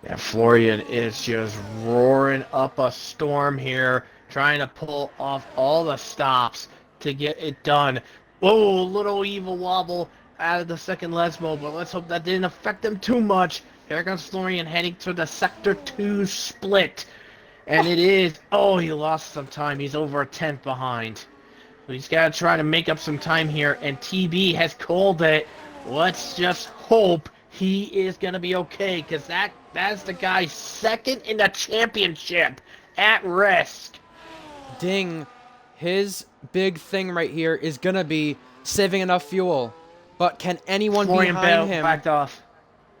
Yeah, Florian is just roaring up a storm here, trying to pull off all the stops to get it done. Whoa, little evil wobble out of the second Lesmo, but let's hope that didn't affect him too much. Here comes Florian heading to the Sector 2 split. And it is, he lost some time. He's over a tenth behind. So he's got to try to make up some time here, and TB has called it. Let's just hope he is going to be okay, because that's the guy second in the championship at risk. Ding, his big thing right here is going to be saving enough fuel. But can anyone Florian behind Bell him... backed off.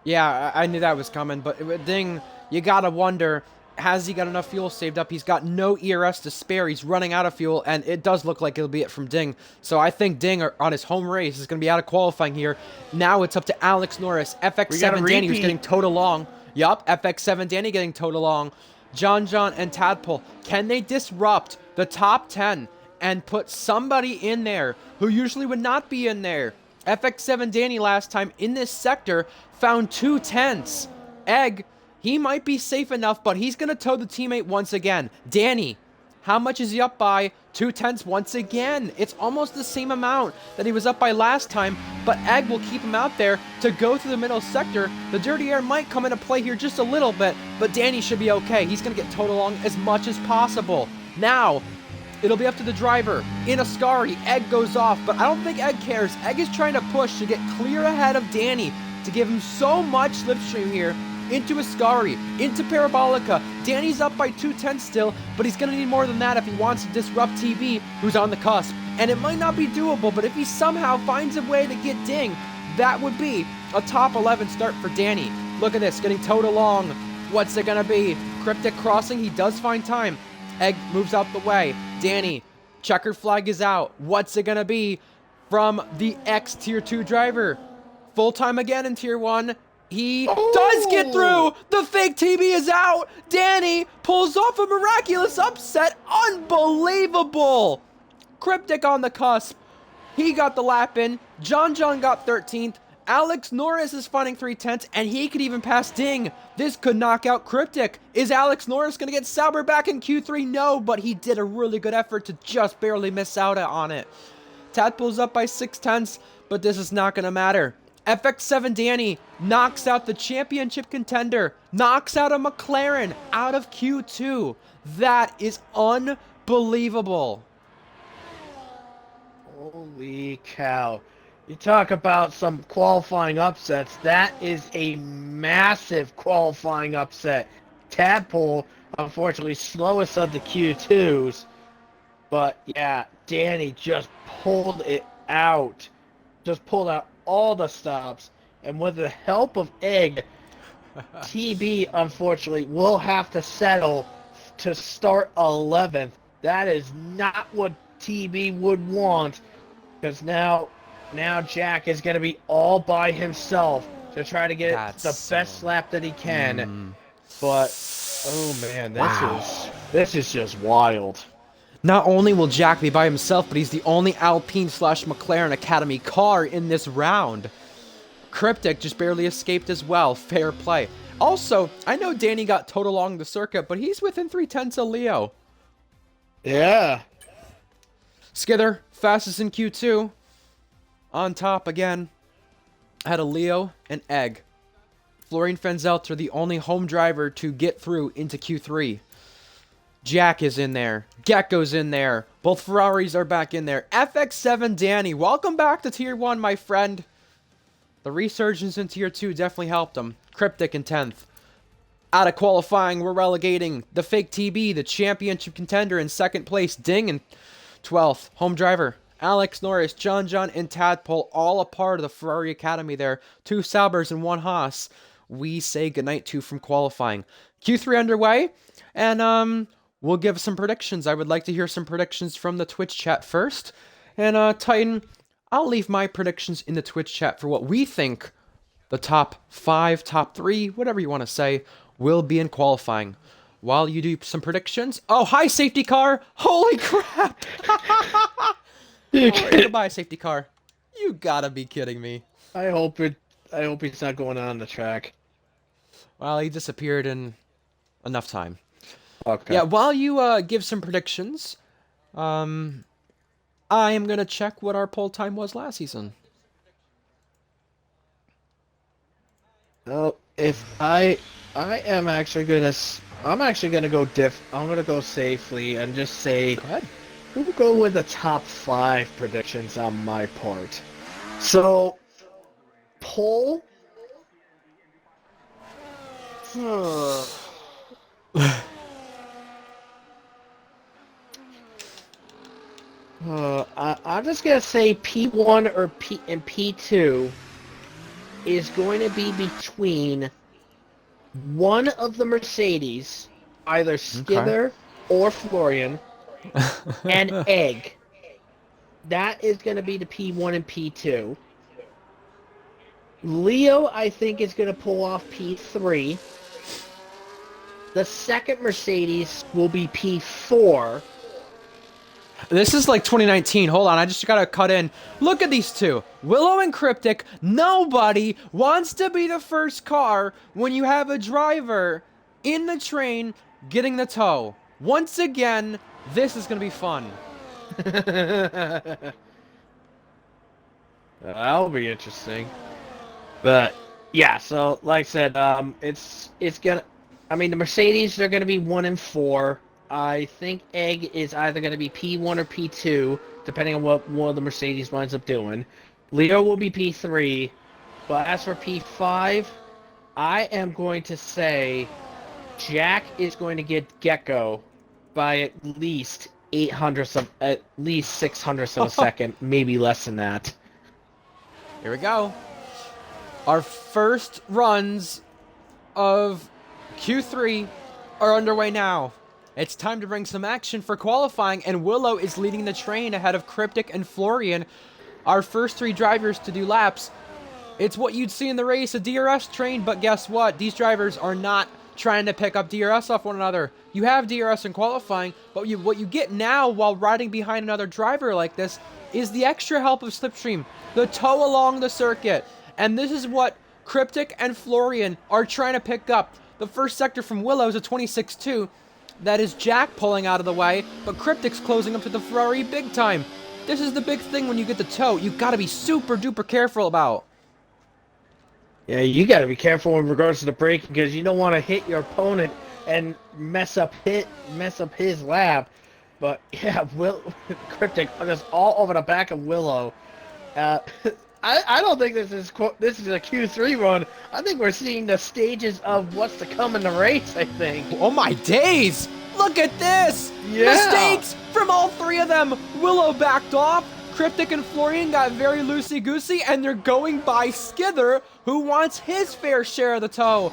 Yeah, I knew that was coming, but Ding, you got to wonder... Has he got enough fuel saved up? He's got no ERS to spare. He's running out of fuel, and it does look like it'll be it from Ding. So I think Ding, on his home race, is going to be out of qualifying here. Now it's up to Alex Norris. FX7 Danny, who's getting towed along. Yup, FX7 Danny getting towed along. John and Tadpole. Can they disrupt the top 10 and put somebody in there who usually would not be in there? FX7 Danny last time in this sector found 2/10. Egg, he might be safe enough, but he's going to tow the teammate once again. Danny, how much is he up by? 2/10 once again. It's almost the same amount that he was up by last time, but Egg will keep him out there to go through the middle sector. The dirty air might come into play here just a little bit, but Danny should be okay. He's going to get towed along as much as possible. Now, it'll be up to the driver. In Ascari, Egg goes off, but I don't think Egg cares. Egg is trying to push to get clear ahead of Danny to give him so much slipstream here. Into Ascari, into Parabolica. Danny's up by 2/10 still, but he's going to need more than that if he wants to disrupt TB, who's on the cusp. And it might not be doable, but if he somehow finds a way to get Ding, that would be a top 11 start for Danny. Look at this, getting towed along. What's it going to be? Cryptic crossing, he does find time. Egg moves out the way. Danny, checkered flag is out. What's it going to be from the X Tier 2 driver? Full time again in Tier 1. He does get through! The fake TB is out! Danny pulls off a miraculous upset! Unbelievable! Cryptic on the cusp. He got the lap in. John got 13th. Alex Norris is finding 3/10, and he could even pass Ding. This could knock out Cryptic. Is Alex Norris going to get Sauber back in Q3? No, but he did a really good effort to just barely miss out on it. Tadpole's up by 6/10, but this is not going to matter. FX7 Danny knocks out the championship contender, knocks out a McLaren out of Q2. That is unbelievable. Holy cow. You talk about some qualifying upsets. That is a massive qualifying upset. Tadpole, unfortunately, slowest of the Q2s. But yeah, Danny just pulled it out. Just pulled out all the stops. And with the help of Egg, TB, unfortunately, will have to settle to start 11th. That is not what TB would want. Because now Jack is going to be all by himself to try to get the best lap that he can. But, oh man, this is just wild. Not only will Jack be by himself, but he's the only Alpine/McLaren Academy car in this round. Cryptic just barely escaped as well. Fair play. Also, I know Danny got towed along the circuit, but he's within 3/10 of Leo. Yeah. Skither, fastest in Q2. On top again. Had a Leo and Egg. Florian Fenzelter, the only home driver to get through into Q3. Jack is in there. Gecko's in there. Both Ferraris are back in there. FX7 Danny, welcome back to Tier 1, my friend. The resurgence in Tier 2 definitely helped him. Cryptic in 10th. Out of qualifying, we're relegating the fake TB, the championship contender, in 2nd place. Ding in 12th. Home driver. Alex Norris, John, and Tadpole, all a part of the Ferrari Academy there. 2 Saubers and 1 Haas. We say goodnight to from qualifying. Q3 underway, and we'll give some predictions. I would like to hear some predictions from the Twitch chat first. And Titan, I'll leave my predictions in the Twitch chat for what we think the top 5, top 3, whatever you want to say, will be in qualifying. While you do some predictions... Oh, hi, safety car! Holy crap! Goodbye, safety car. You gotta be kidding me. I hope he's not going on the track. Well, he disappeared in enough time. Okay. Yeah, while you give some predictions, I am gonna check what our poll time was last season. Oh, if I'm actually gonna go I'm gonna go safely and just say, Go ahead. we'll go with the top 5 predictions on my part. So, poll. I'm just gonna say P1 or P2 is going to be between one of the Mercedes, either Skither or Florian, and Egg. That is going to be the P1 and P2. Leo, I think, is going to pull off P3. The second Mercedes will be P4. This is like 2019. Hold on, I just gotta cut in. Look at these two. Willow and Cryptic. Nobody wants to be the first car when you have a driver in the train getting the tow. Once again, this is gonna be fun. That'll be interesting. But yeah, so like I said, it's gonna. I mean, the Mercedes, they're gonna be 1 and 4. I think Egg is either going to be P1 or P2, depending on what one of the Mercedes winds up doing. Leo will be P3, but as for P5, I am going to say Jack is going to get Gecko by at least 600ths of a second, maybe less than that. Here we go. Our first runs of Q3 are underway now. It's time to bring some action for qualifying, and Willow is leading the train ahead of Cryptic and Florian, our first 3 drivers to do laps. It's what you'd see in the race, a DRS train, but guess what? These drivers are not trying to pick up DRS off one another. You have DRS in qualifying, but what you get now while riding behind another driver like this is the extra help of Slipstream, the tow along the circuit. And this is what Cryptic and Florian are trying to pick up. The first sector from Willow is a 26.2. That is Jack pulling out of the way, but Cryptic's closing up to the Ferrari big time. This is the big thing when you get the toe. You got to be super duper careful about. Yeah, you got to be careful in regards to the braking because you don't want to hit your opponent and mess up his lap. But yeah, Cryptic just all over the back of Willow. Uh, I don't think this is a Q3 run. I think we're seeing the stages of what's to come in the race. I think. Oh my days! Look at this! Yeah. Mistakes from all three of them! Willow backed off, Cryptic and Florian got very loosey-goosey, and they're going by Skither, who wants his fair share of the toe.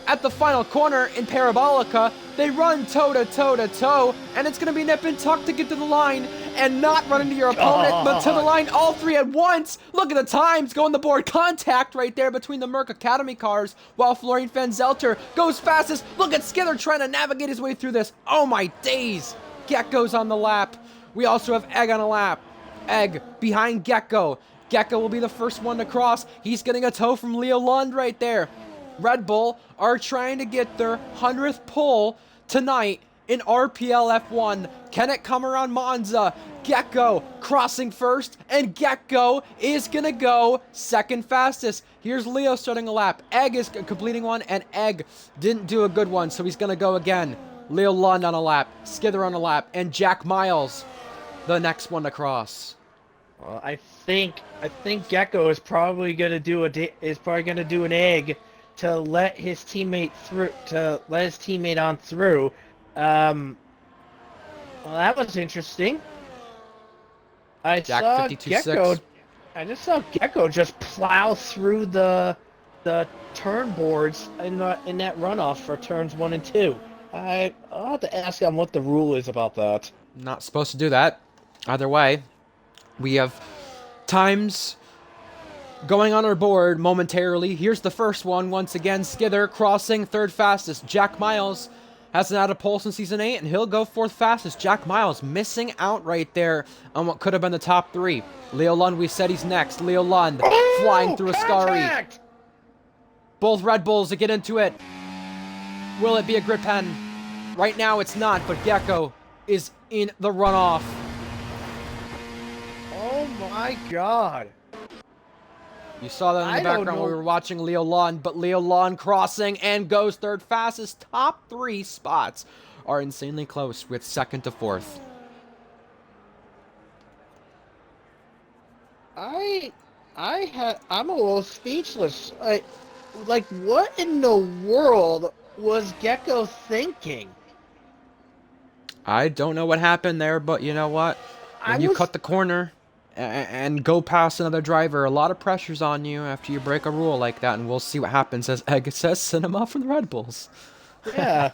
At the final corner in Parabolica, they run toe-to-toe-to-toe, and it's going to be nip and tuck to get to the line, and not run into your opponent, but to the line all three at once. Look at the times going the board. Contact right there between the Merc Academy cars, while Florian Van Zelter goes fastest. Look at Skither trying to navigate his way through this. Oh my days. Gecko's on the lap. We also have Egg on a lap. Egg behind Gecko. Gecko will be the first one to cross. He's getting a toe from Leo Lund right there. Red Bull are trying to get their 100th pole tonight in RPL F1. Can it come around Monza? Gecko crossing first, and Gecko is going to go second fastest. Here's Leo starting a lap. Egg is completing one, and Egg didn't do a good one, so he's going to go again. Leo Lund on a lap, Skither on a lap, and Jack Miles, the next one to cross. Well, I think Gecko is probably gonna do an egg to let his teammate on through. Well, that was interesting. I Jack saw 52.6. Gecko. I just saw Gecko just plow through the turn boards in that runoff for turns 1 and 2. I'll have to ask him what the rule is about that. Not supposed to do that. Either way, we have times going on our board momentarily. Here's the first one. Once again, Skither crossing third fastest. Jack Miles hasn't had a pole since Season 8, and he'll go fourth fastest. Jack Miles missing out right there on what could have been the top 3. Leo Lund, we said he's next. Leo Lund flying through Contact! Ascari. Both Red Bulls to get into it. Will it be a grip pen? Right now it's not, but Gecko is in the runoff. Oh my god. You saw that in the background when we were watching Leo Lund, but Leo Lund crossing and goes third fastest. Top 3 spots are insanely close with second to fourth. I'm a little speechless. Like what in the world was Gecko thinking? I don't know what happened there, but you know what? When you cut the corner and go past another driver, a lot of pressure's on you after you break a rule like that, and we'll see what happens as Egg says, send him off from the Red Bulls. Yeah.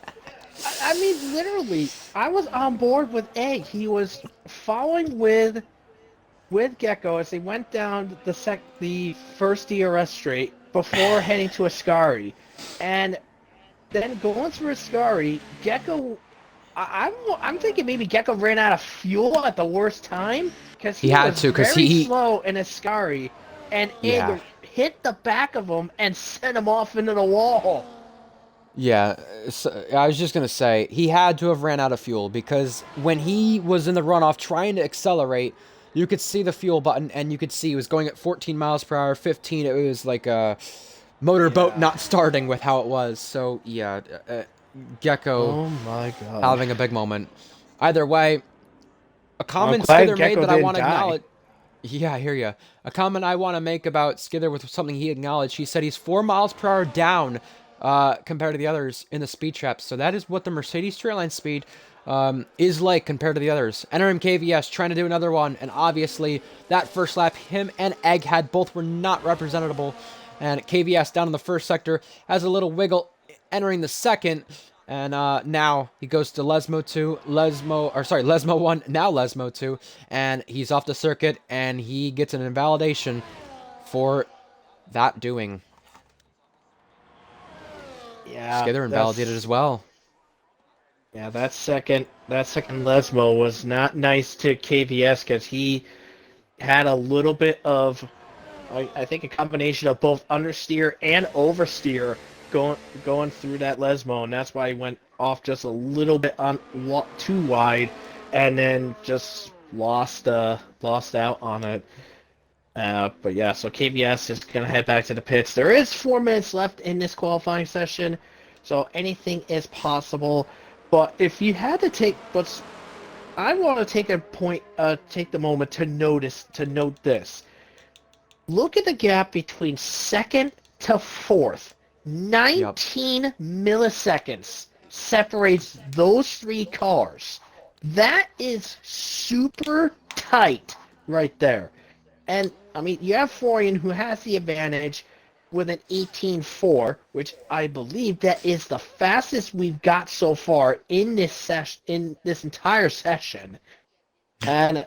I mean, literally, I was on board with Egg. He was following with Gecko as they went down the first DRS straight before heading to Ascari. And then going through Ascari, Gecko... I'm thinking maybe Gecko ran out of fuel at the worst time because he had to because he slow in Ascari, and it hit the back of him and sent him off into the wall. Yeah, so I was just gonna say he had to have ran out of fuel because when he was in the runoff trying to accelerate, you could see the fuel button and you could see he was going at 14 miles per hour, 15. It was like a motorboat not starting with how it was. So yeah. Gecko oh my god, having a big moment. Either way, a comment Skither made that I want to acknowledge. Yeah, I hear you. A comment I want to make about Skither with something he acknowledged. He said he's 4 miles per hour down compared to the others in the speed traps. So that is what the Mercedes straight line speed is like compared to the others. Enter KVS trying to do another one, and obviously that first lap, him and Egghead both were not representable. And KVS down in the first sector has a little wiggle entering the second, and now he goes to Lesmo 2, Lesmo 1, now Lesmo 2, and he's off the circuit, and he gets an invalidation for that doing. Yeah, Skither invalidated as well. Yeah, that second Lesmo was not nice to KVS because he had a little bit of, I think, a combination of both understeer and oversteer going through that Lesmo, and that's why he went off just a little bit too wide, and then just lost out on it. But yeah, so KVS is gonna head back to the pits. There is 4 minutes left in this qualifying session, so anything is possible. But if you had to take, but I want to take the moment to note this. Look at the gap between second to fourth. Yep. 19 milliseconds separates those three cars. That is super tight right there. And, I mean, you have Florian who has the advantage with an 18.4, which I believe that is the fastest we've got so far in this entire session. And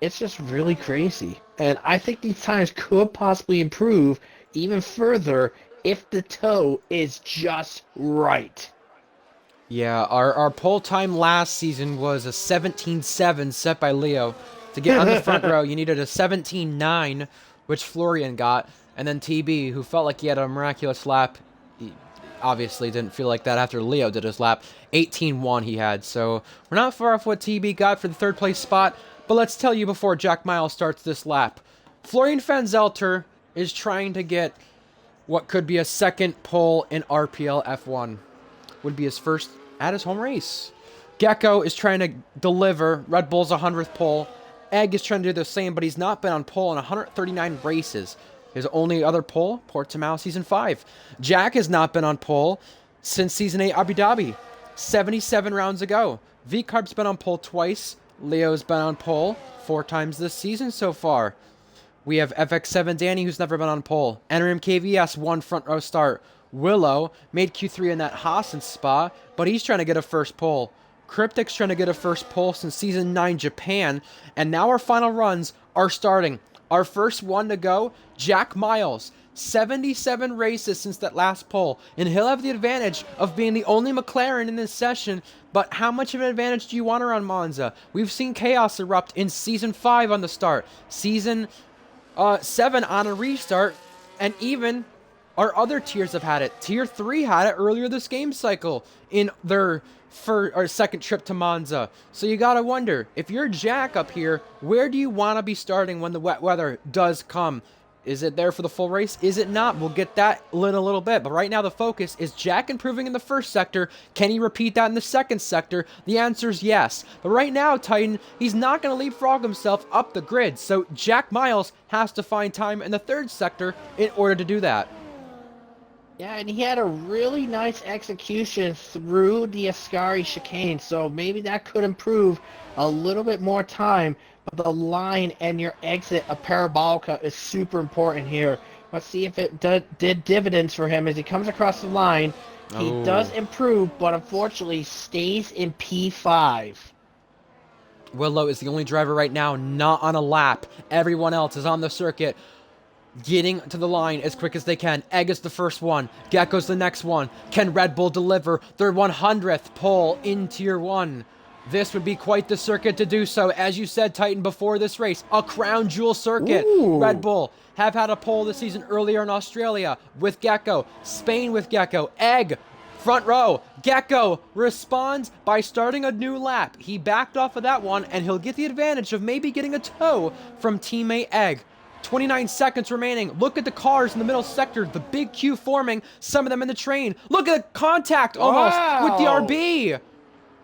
it's just really crazy. And I think these times could possibly improve even further if the toe is just right. Yeah, our pole time last season was a 17.7 set by Leo. To get on the front row, you needed a 17.9, which Florian got, and then TB, who felt like he had a miraculous lap. He obviously didn't feel like that after Leo did his lap. 18.1 he had, so we're not far off what TB got for the third place spot, but let's tell you before Jack Miles starts this lap. Florian Fanzelter is trying to get what could be a second pole in RPL F1. Would be his first at his home race. Gecko is trying to deliver Red Bull's 100th pole. Egg is trying to do the same, but he's not been on pole in 139 races. His only other pole, Portimao Season 5. Jack has not been on pole since Season 8 Abu Dhabi, 77 rounds ago. V-Carb's been on pole twice. Leo's been on pole 4 times this season so far. We have FX7 Danny, who's never been on pole. NRM KVS, 1 front row start. Willow made Q3 in that Haas and Spa, but he's trying to get a first pole. Cryptic's trying to get a first pole since Season 9 Japan, and now our final runs are starting. Our first one to go, Jack Miles. 77 races since that last pole, and he'll have the advantage of being the only McLaren in this session, but how much of an advantage do you want around Monza? We've seen chaos erupt in Season 5 on the start, Season 7 on a restart, and even our other tiers have had it. Tier 3 had it earlier this game cycle in their second trip to Monza. So you gotta wonder, if you're Jack up here, where do you want to be starting when the wet weather does come? Is it there for the full race? Is it not? We'll get that in a little bit. But right now the focus is Jack improving in the first sector. Can he repeat that in the second sector? The answer is yes. But right now, Titan, he's not going to leapfrog himself up the grid. So Jack Miles has to find time in the third sector in order to do that. Yeah, and he had a really nice execution through the Ascari chicane, so maybe that could improve a little bit more time. But the line and your exit of Parabolica is super important here. Let's see if it did dividends for him as he comes across the line. He does improve, but unfortunately stays in P5. Willow is the only driver right now not on a lap. Everyone else is on the circuit, getting to the line as quick as they can. Egg is the first one. Gecko's the next one. Can Red Bull deliver their 100th pole in Tier 1? This would be quite the circuit to do so. As you said, Titan, before this race, a crown jewel circuit. Ooh. Red Bull have had a pole this season earlier in Australia with Gecko. Spain with Gecko. Egg, front row. Gecko responds by starting a new lap. He backed off of that one, and he'll get the advantage of maybe getting a tow from teammate Egg. 29 seconds remaining. Look at the cars in the middle sector. The big queue forming. Some of them in the train. Look at the contact almost with the RB.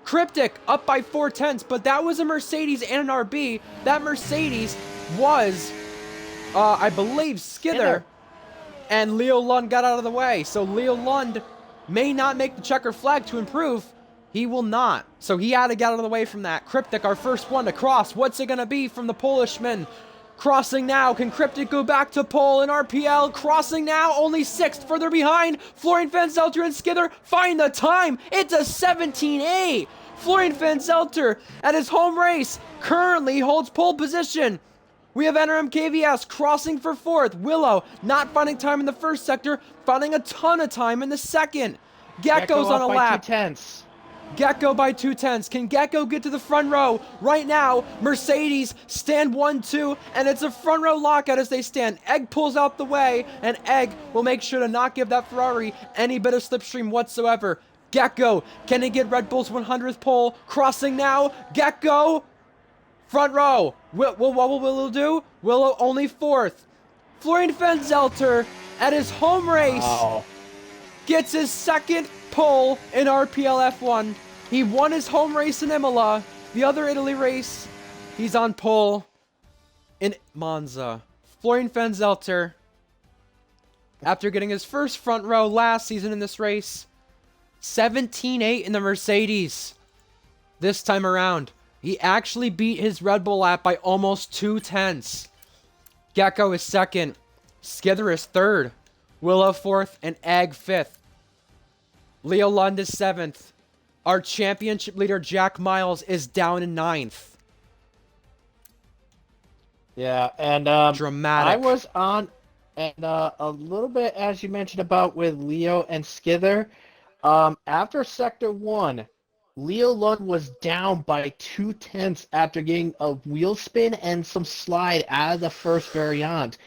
Cryptic up by 4/10, but that was a Mercedes and an RB. That Mercedes was, I believe, Skither. And Leo Lund got out of the way. So Leo Lund may not make the checker flag to improve. He will not. So he had to get out of the way from that. Cryptic, our first one to cross. What's it going to be from the Polishman? Crossing now. Can Cryptic go back to pole in RPL? Crossing now. Only 6th. Further behind. Florian Fanzelter and Skither find the time. It's a 17.8. Florian Fanzelter at his home race currently holds pole position. We have NRM KVS crossing for 4th. Willow not finding time in the first sector. Finding a ton of time in the second. Gecko's on a lap. 2/10. Gecko by 2/10. Can Gecko get to the front row? Right now, Mercedes stand 1-2, and it's a front row lockout as they stand. Egg pulls out the way, and Egg will make sure to not give that Ferrari any bit of slipstream whatsoever. Gecko, can he get Red Bull's 100th pole? Crossing now. Gecko Front row. What will Willow do? Willow only fourth. Florian Fenzelter at his home race Wow. gets his second pole in RPL F1. He won his home race in Imola. The other Italy race, he's on pole in Monza. Florian Fenzelter, after getting his first front row last season in this race, 17-8 in the Mercedes. This time around, he actually beat his Red Bull lap by almost 2/10. Gecko is second. Skither is third. Willow fourth, and Egg fifth. Leo Lund is seventh. Our championship leader, Jack Miles, is down in ninth. Yeah, and Dramatic. I was on, and a little bit as you mentioned about with Leo and Skither. After Sector 1, Leo Lund was down by 2/10 after getting a wheel spin and some slide out of the first variant.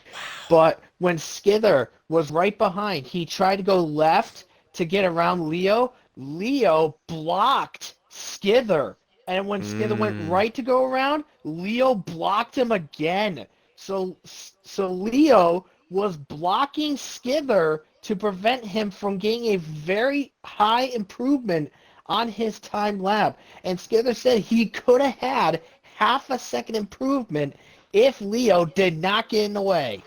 But when Skither was right behind, he tried to go left to get around Leo. Leo blocked Skither. And when Skither went right to go around, Leo blocked him again. So Leo was blocking Skither to prevent him from getting a very high improvement on his time lap. And Skither said he could have had half a second improvement if Leo did not get in the way.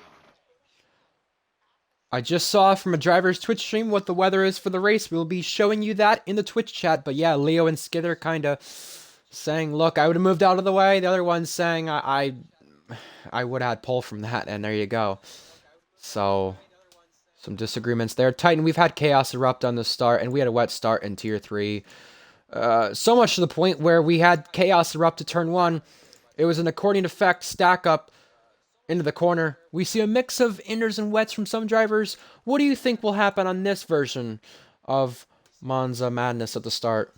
I just saw from a driver's Twitch stream what the weather is for the race. We'll be showing you that in the Twitch chat. But yeah, Leo and Skither kind of saying, look, I would have moved out of the way. The other one's saying, I would have had pole from that. And there you go. So, some disagreements there. Titan, we've had chaos erupt on the start, and we had a wet start in Tier 3. So much to the point where we had chaos erupt to Turn 1. It was an accordion effect stack up into the corner. We see a mix of inners and wets from some drivers. What do you think will happen on this version of Monza Madness at the start?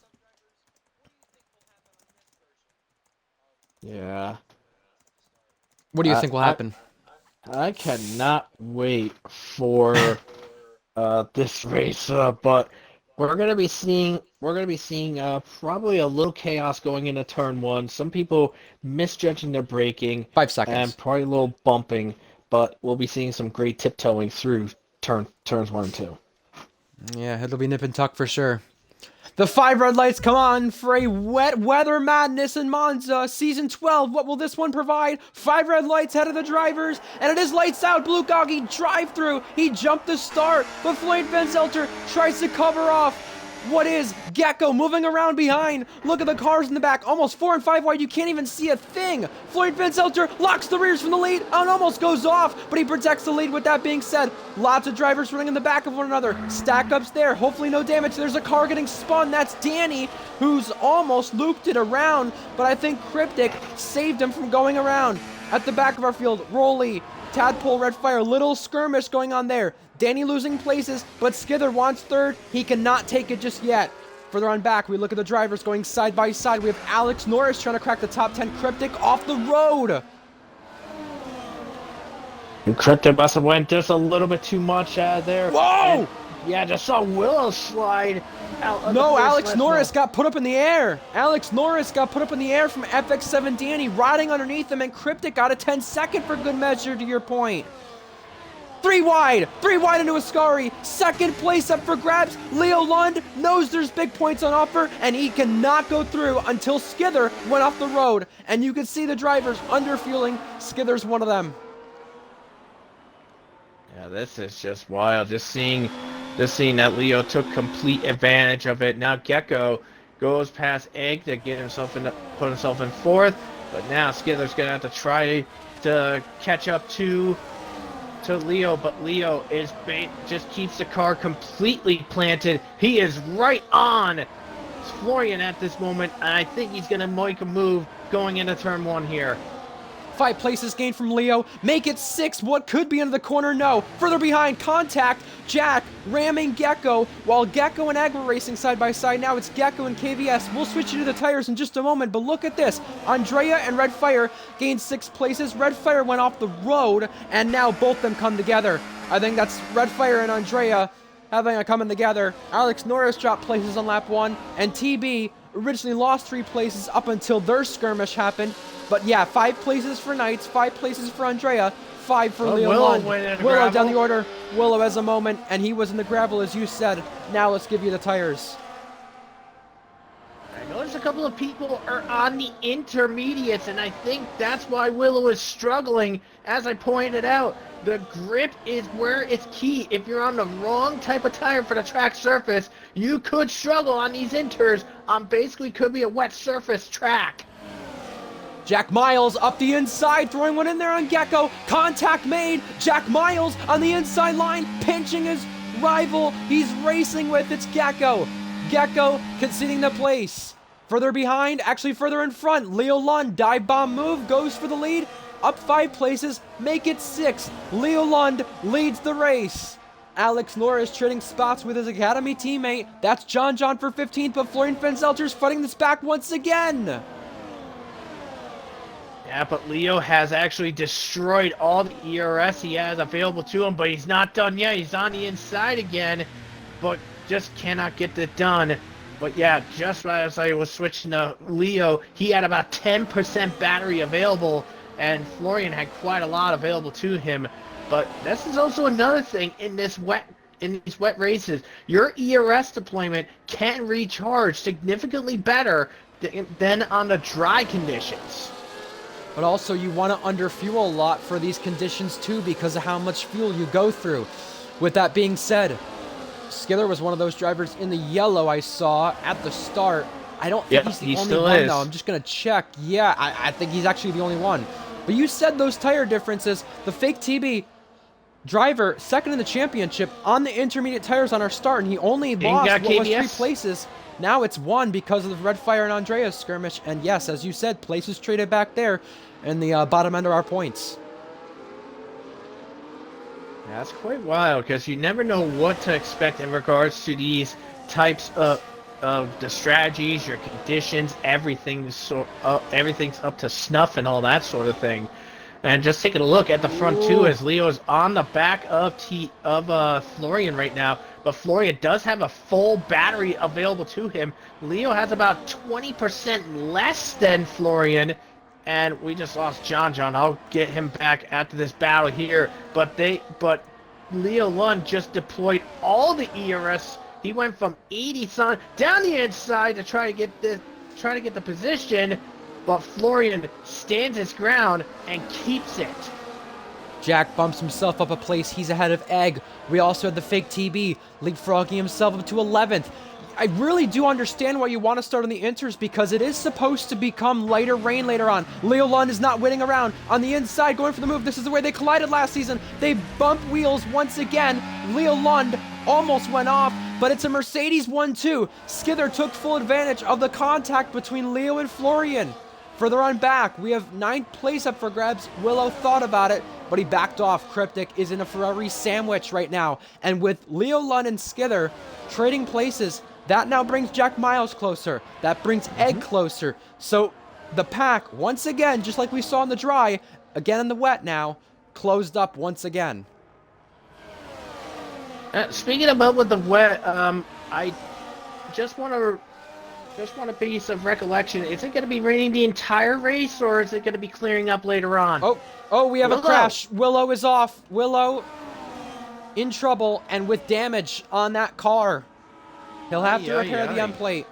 Yeah. What do you think will happen? I cannot wait for this race, but we're gonna be seeing probably a little chaos going into Turn 1. Some people misjudging their braking, 5 seconds, and probably a little bumping. But we'll be seeing some great tiptoeing through turns 1 and 2. Yeah, it'll be nip and tuck for sure. The 5 red lights come on for a wet weather madness in Monza. Season 12, what will this one provide? 5 red lights ahead of the drivers, and it is lights out. Blue Goggy drive through. He jumped the start, but Floyd Van Zelter tries to cover off. What is Gecko moving around behind? Look at the cars in the back, almost 4 and 5 wide. You can't even see a thing. Floyd Van Zelter locks the rears from the lead and almost goes off, but he protects the lead. With that being said, lots of drivers running in the back of one another. Stack ups there, hopefully no damage. There's a car getting spun. That's Danny, who's almost looped it around, but I think Cryptic saved him from going around. At the back of our field, Rolly, Tadpole, Red Fire, little skirmish going on there. Danny losing places, but Skither wants third. He cannot take it just yet. Further on back, we look at the drivers going side by side. We have Alex Norris trying to crack the top 10. Cryptic off the road. And Cryptic must have went just a little bit too much out of there. Whoa! And, yeah, just saw Willow slide out. No, Alex Norris got put up in the air. Alex Norris got put up in the air from FX7 Danny, riding underneath him, and Cryptic got a 10-second for good measure, to your point. 3 wide into Ascari. Second place up for grabs. Leo Lund knows there's big points on offer, and he cannot go through until Skither went off the road. And you can see the drivers underfueling. Skither's one of them. Yeah, this is just wild. Just seeing that Leo took complete advantage of it. Now Gecko goes past Egg to get put himself in fourth, but now Skither's gonna have to try to catch up to Leo, but Leo just keeps the car completely planted. He is right on Florian at this moment, and I think he's going to make a move going into Turn 1 here. 5 places gained from Leo. Make it 6. What could be into the corner? No. Further behind, contact. Jack ramming Gecko, while Gecko and Egg were racing side by side. Now it's Gecko and KVS. We'll switch you to the tires in just a moment, but look at this. Andrea and Red Fire gained 6 places. Red Fire went off the road, and now both them come together. I think that's Red Fire and Andrea having a coming together. Alex Norris dropped places on lap 1, and TB originally lost 3 places up until their skirmish happened. But yeah, 5 places for Knights, 5 places for Andrea, 5 for Leo Willow Lund. went in the Willow down gravel. the order. Willow has a moment, and he was in the gravel, as you said. Now let's give you the tires. I noticed a couple of people are on the intermediates, and I think that's why Willow is struggling. As I pointed out, the grip is where it's key. If you're on the wrong type of tire for the track surface, you could struggle on these inters on basically could be a wet surface track. Jack Miles up the inside, throwing one in there on Gecko. Contact made. Jack Miles on the inside line, pinching his rival. He's racing with it's Gecko. Gecko conceding the place. Further behind, actually further in front, Leo Lund, dive bomb move, goes for the lead. Up 5 places, make it 6. Leo Lund leads the race. Alex Norris trading spots with his academy teammate. That's John for 15th, but Florian Fenzelter's fighting this back once again. Yeah, but Leo has actually destroyed all the ERS he has available to him, but he's not done yet. He's on the inside again, but just cannot get it done. But yeah, just as I was switching to Leo, he had about 10% battery available, and Florian had quite a lot available to him. But this is also another thing in these wet races. Your ERS deployment can recharge significantly better than on the dry conditions. But also you want to underfuel a lot for these conditions too because of how much fuel you go through. With that being said, Skiller was one of those drivers in the yellow I saw at the start. I don't think he's the only one though. I'm just going to check. Yeah, I think he's actually the only one. But you said those tire differences. The fake TB driver, second in the championship on the intermediate tires on our start, and he only lost what was 3 places. Now it's 1 because of the Red Fire and Andreas skirmish. And yes, as you said, places traded back there in the bottom end of our points. That's quite wild because you never know what to expect in regards to these types of the strategies, your conditions, everything's up to snuff and all that sort of thing. And just taking a look at the front too, as Leo is on the back of Florian right now, but Florian does have a full battery available to him. Leo has about 20% less than Florian, and we just lost John. I'll get him back after this battle here, but Leo Lund just deployed all the ERS. He went from 80 down the inside to try to get the position. But Florian stands his ground and keeps it. Jack bumps himself up a place. He's ahead of Egg. We also had the fake TB, leapfrogging himself up to 11th. I really do understand why you want to start on the inters because it is supposed to become lighter rain later on. Leo Lund is not waiting around. On the inside, going for the move. This is the way they collided last season. They bump wheels once again. Leo Lund almost went off, but it's a Mercedes 1-2. Skither took full advantage of the contact between Leo and Florian. Further on back, we have 9th place up for grabs. Willow thought about it, but he backed off. Cryptic is in a Ferrari sandwich right now. And with Leo Lund and Skither trading places, that now brings Jack Miles closer. That brings Egg closer. So the pack, once again, just like we saw in the dry, again in the wet now, closed up once again. Speaking about with the wet, I just want a piece of recollection. Is it going to be raining the entire race, or is it going to be clearing up later on? Oh, we have a crash. Willow is off. Willow in trouble and with damage on that car. He'll have to repair the end plate.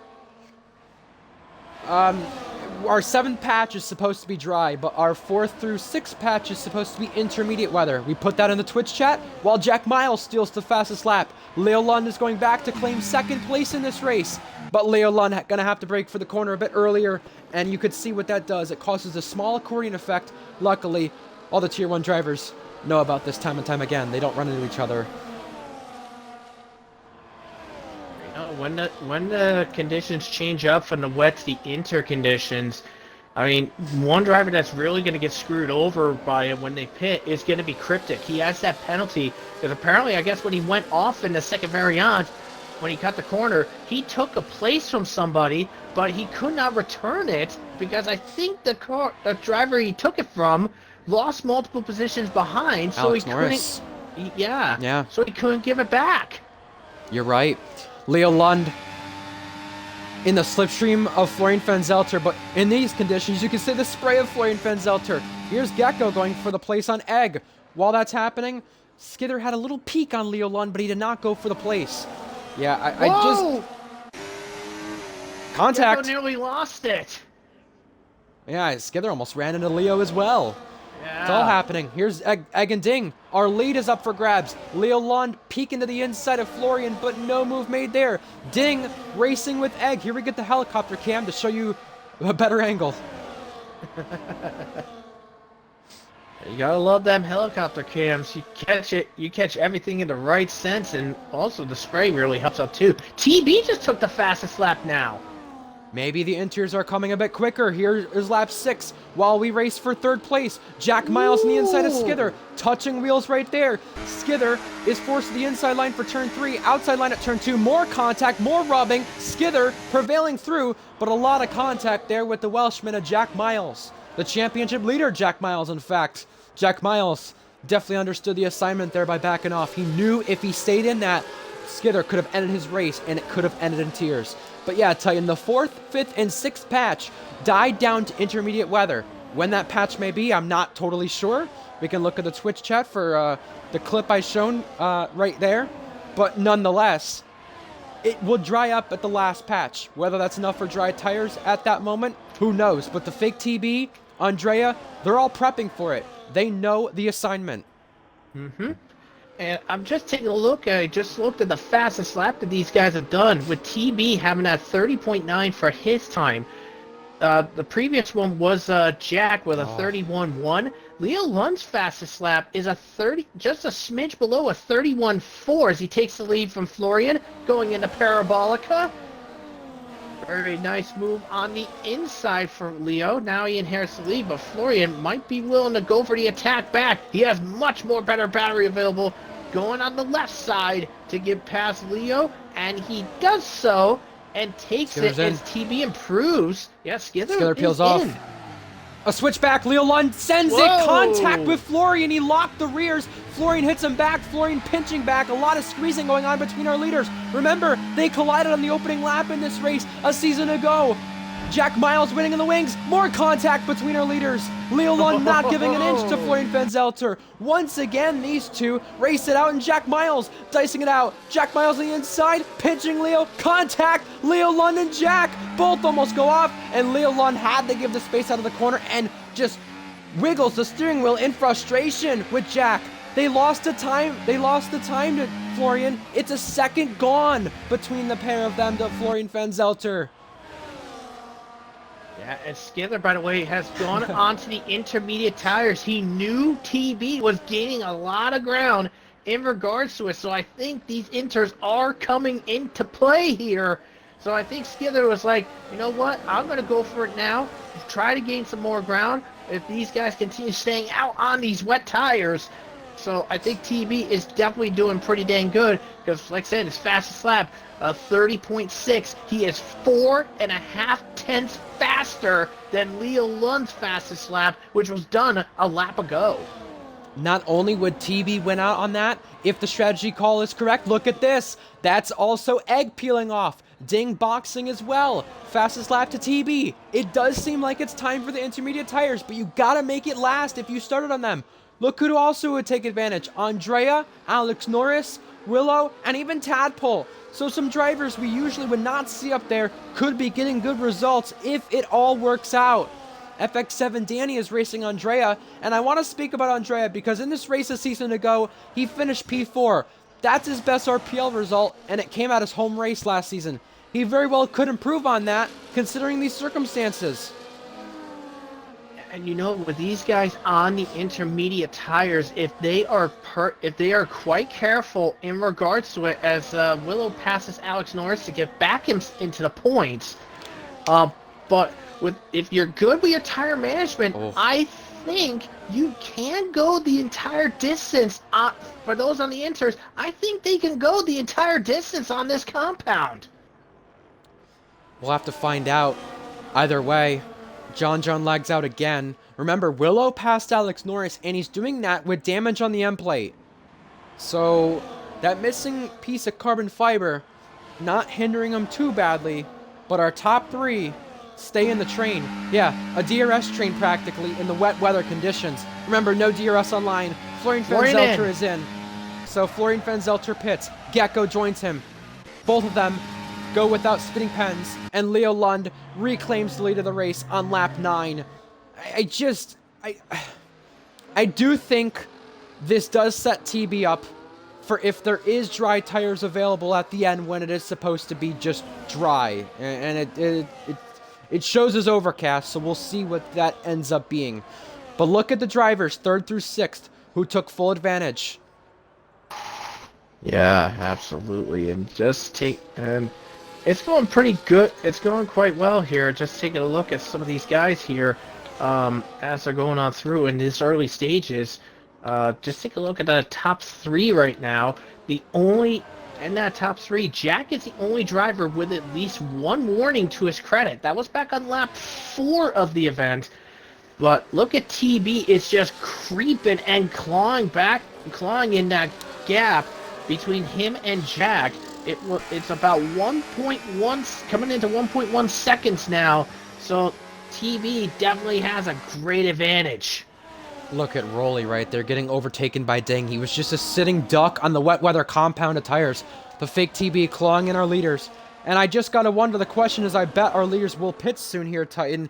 Our 7th patch is supposed to be dry, but our 4th through 6th patch is supposed to be intermediate weather. We put that in the Twitch chat while Jack Miles steals the fastest lap. Leo Lund is going back to claim 2nd place in this race, but Leo Lund going to have to brake for the corner a bit earlier, and you could see what that does. It causes a small accordion effect. Luckily, all the Tier 1 drivers know about this time and time again. They don't run into each other. When the conditions change up from the wet to the inter conditions, I mean, one driver that's really going to get screwed over by it when they pit is going to be Cryptic. He has that penalty because apparently, I guess when he went off in the second variant, when he cut the corner, he took a place from somebody, but he could not return it because I think the driver he took it from lost multiple positions behind, so Alex he Norris. couldn't. So he couldn't give it back. You're right. Leo Lund in the slipstream of Florian Fenzelter, but in these conditions, you can see the spray of Florian Fenzelter. Here's Gecko going for the place on Egg. While that's happening, Skither had a little peek on Leo Lund, but he did not go for the place. Yeah, I just... Contact! Gecko nearly lost it. Yeah, Skither almost ran into Leo as well. Yeah. It's all happening. Here's Egg and Ding. Our lead is up for grabs. Leo Lund peeking to the inside of Florian, but no move made there. Ding racing with Egg. Here we get the helicopter cam to show you a better angle. You gotta love them helicopter cams. You catch it, you catch everything in the right sense, and also the spray really helps out too. TB just took the fastest lap now. Maybe the Interiors are coming a bit quicker. Here is lap 6 while we race for 3rd place. Jack Miles on the inside of Skither, touching wheels right there. Skither is forced to the inside line for turn 3, outside line at turn 2. More contact, more rubbing. Skither prevailing through, but a lot of contact there with the Welshman of Jack Miles. The championship leader, Jack Miles, in fact. Jack Miles definitely understood the assignment there by backing off. He knew if he stayed in that, Skither could have ended his race, and it could have ended in tears. But yeah, I tell you, the 4th, 5th, and 6th patch died down to intermediate weather. When that patch may be, I'm not totally sure. We can look at the Twitch chat for the clip I shown right there. But nonetheless, it will dry up at the last patch. Whether that's enough for dry tires at that moment, who knows? But the fake TB, Andrea, they're all prepping for it. They know the assignment. Mm-hmm. And I'm just taking a look. I just looked at the fastest lap that these guys have done, with TB having that 30.9 for his time. The previous one was Jack with a 31.1. Leo Lund's fastest lap is a 30, just a smidge below a 31.4 as he takes the lead from Florian, going into Parabolica. Very nice move on the inside for Leo. Now he inherits the lead, but Florian might be willing to go for the attack back. He has much more better battery available, going on the left side to get past Leo, and he does so and takes Skither's it in. as TB improves. Yeah, Skither peels is off. in. A switchback, Leo Lund sends it, contact with Florian, he locked the rears, Florian hits him back, Florian pinching back, a lot of squeezing going on between our leaders. Remember, they collided on the opening lap in this race a season ago. Jack Miles winning in the wings, more contact between our leaders. Leo Lund not giving an inch to Florian Fenzelter. Once again, these two race it out, and Jack Miles dicing it out. Jack Miles on the inside, pinching Leo, contact, Leo Lund and Jack both almost go off, and Leo Lund had to give the space out of the corner and just wiggles the steering wheel in frustration with Jack. They lost the time to Florian. It's a second gone between the pair of them to Florian Fenzelter. Yeah, and Skither, by the way, has gone onto the intermediate tires. He knew TB was gaining a lot of ground in regards to it, so I think these inters are coming into play here. So I think Skither was like, you know what, I'm going to go for it now, try to gain some more ground if these guys continue staying out on these wet tires. So I think TB is definitely doing pretty dang good, because like I said, his fastest lap, 30.6. He is 4.5 tenths faster than Leo Lund's fastest lap, which was done a lap ago. Not only would TB win out on that, if the strategy call is correct, look at this. That's also Egg peeling off. Ding boxing as well. Fastest lap to TB. It does seem like it's time for the intermediate tires, but you gotta make it last if you started on them. Look who also would take advantage. Andrea, Alex Norris, Willow, and even Tadpole. So some drivers we usually would not see up there could be getting good results if it all works out. FX7 Danny is racing Andrea, and I want to speak about Andrea because in this race a season ago, he finished P4. That's his best RPL result, and it came out his home race last season. He very well could improve on that, considering these circumstances. And you know, with these guys on the intermediate tires, if they are quite careful in regards to it, as Willow passes Alex Norris to get back into the points, but if you're good with your tire management, I think you can go the entire distance. For those on the inters, I think they can go the entire distance on this compound. We'll have to find out. Either way, John lags out again. Remember, Willow passed Alex Norris, and he's doing that with damage on the end plate. So, that missing piece of carbon fiber, not hindering him too badly, but our top 3 stay in the train. Yeah, a DRS train practically in the wet weather conditions. Remember, no DRS online. Florian Van Florian Zelter in. is in. So Florian Van Zelter pits. Gecko joins him. Both of them go without spinning pens, and Leo Lund reclaims the lead of the race on lap 9. I do think this does set TB up for if there is dry tires available at the end when it is supposed to be just dry, and it shows as overcast, so we'll see what that ends up being. But look at the drivers, 3rd through 6th, who took full advantage. Yeah, absolutely. And it's going pretty good. It's going quite well here. Just taking a look at some of these guys here, as they're going on through in these early stages. Just take a look at the top 3 right now. In that top 3, Jack is the only driver with at least 1 warning to his credit. That was back on lap 4 of the event. But look at TB, it's just creeping and clawing in that gap between him and Jack. It's about 1.1, coming into 1.1 seconds now. So TB definitely has a great advantage. Look at Rolly right there getting overtaken by Ding. He was just a sitting duck on the wet weather compound of tires. The fake TB clawing in our leaders. And I just gotta wonder, the question is, I bet our leaders will pit soon here, Titan.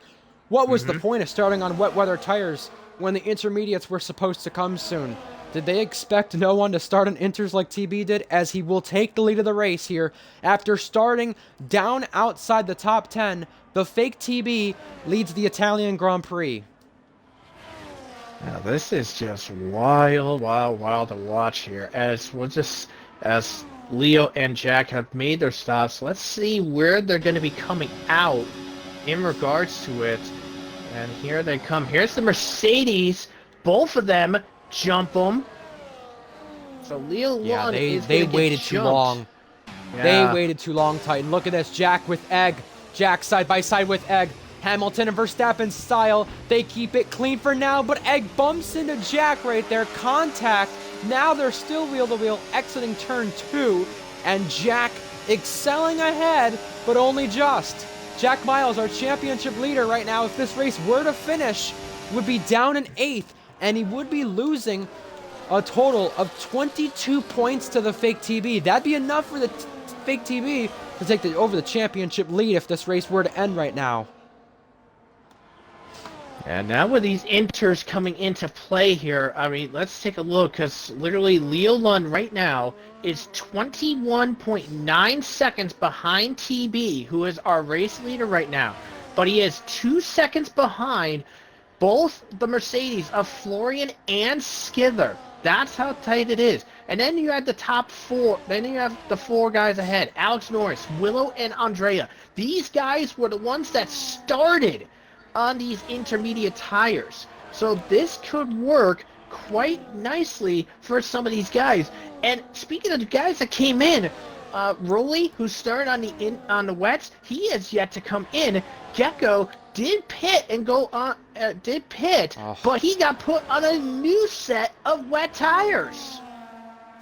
What was the point of starting on wet weather tires when the intermediates were supposed to come soon? Did they expect no one to start on inters like TB did, as he will take the lead of the race here after starting down outside the top 10? The fake TB leads the Italian Grand Prix. Now this is just wild to watch here. As Leo and Jack have made their stops, let's see where they're going to be coming out in regards to it. And here they come. Here's the Mercedes. Both of them jump them. So Leo Lund is they gonna get waited too jumped. long. Yeah. They waited too long, Titan. Look at this. Jack with Egg. Jack side by side with Egg. Hamilton and Verstappen style. They keep it clean for now, but Egg bumps into Jack right there. Contact. Now they're still wheel to wheel exiting turn 2. And Jack excelling ahead, but only just. Jack Miles, our championship leader right now, if this race were to finish, would be down in 8th, and he would be losing a total of 22 points to the fake TB. That'd be enough for the fake TB to take over the championship lead if this race were to end right now. And now with these inters coming into play here, I mean, let's take a look, because literally Leo Lund right now is 21.9 seconds behind TB, who is our race leader right now. But he is 2 seconds behind both the Mercedes of Florian and Skither. That's how tight it is. And then you have the top 4. Then you have the 4 guys ahead. Alex Norris, Willow, and Andrea. These guys were the ones that started on these intermediate tires. So this could work quite nicely for some of these guys. And speaking of the guys that came in, Rolly, who started on the wets, he has yet to come in. Gecko did pit and go on, but he got put on a new set of wet tires.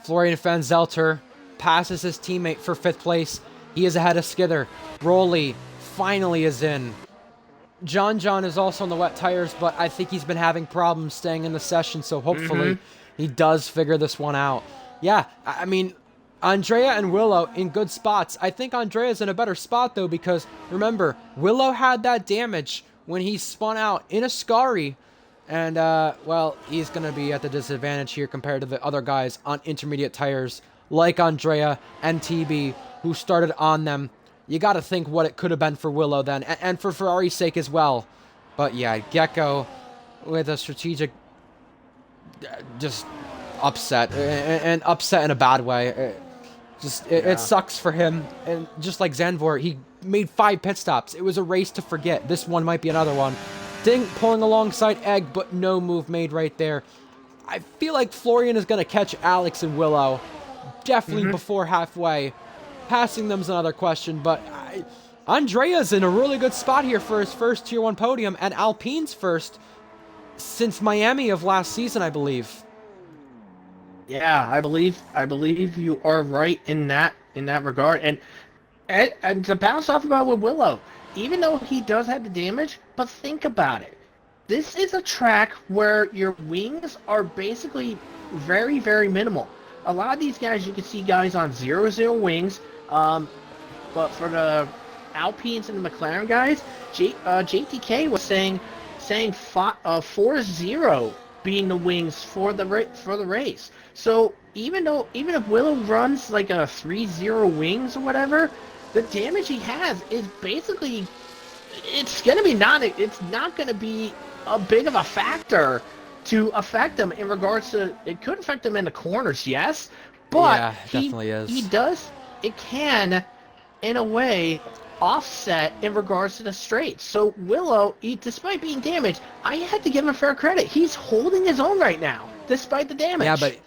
Florian Van Zelter passes his teammate for 5th place. He is ahead of Skither. Rolly finally is in. John is also on the wet tires, but I think he's been having problems staying in the session, so hopefully he does figure this one out. Yeah, I mean, Andrea and Willow in good spots. I think Andrea's in a better spot, though, because, remember, Willow had that damage when he spun out in a Scari, and, well, he's going to be at the disadvantage here compared to the other guys on intermediate tires, like Andrea and TB, who started on them. You got to think what it could have been for Willow then, and for Ferrari's sake as well. But yeah, Gecko with a strategic just upset, and upset in a bad way. It sucks for him, and just like Zandvoort, he made 5 pit stops. It was a race to forget. This one might be another one. Ding pulling alongside Egg, but no move made right there. I feel like Florian is going to catch Alex and Willow definitely before halfway. Passing them's another question, but Andrea's in a really good spot here for his first Tier 1 podium, and Alpine's first since Miami of last season, I believe. Yeah, I believe you are right in that regard. And And to bounce off about with Willow, even though he does have the damage, but think about it. This is a track where your wings are basically very, very minimal. A lot of these guys, you can see guys on 0-0 wings, but for the Alpines and the McLaren guys, JTK was saying 4-0 being the wings for the race. So even if Willow runs like a 3-0 wings or whatever, the damage he has is basically it's not gonna be a big of a factor to affect him in regards to it could affect him in the corners, yes, but Yeah, definitely he is. does it can in a way offset in regards to the straights. So Willow, despite being damaged, I had to give him fair credit. He's holding his own right now, despite the Yeah, damage. but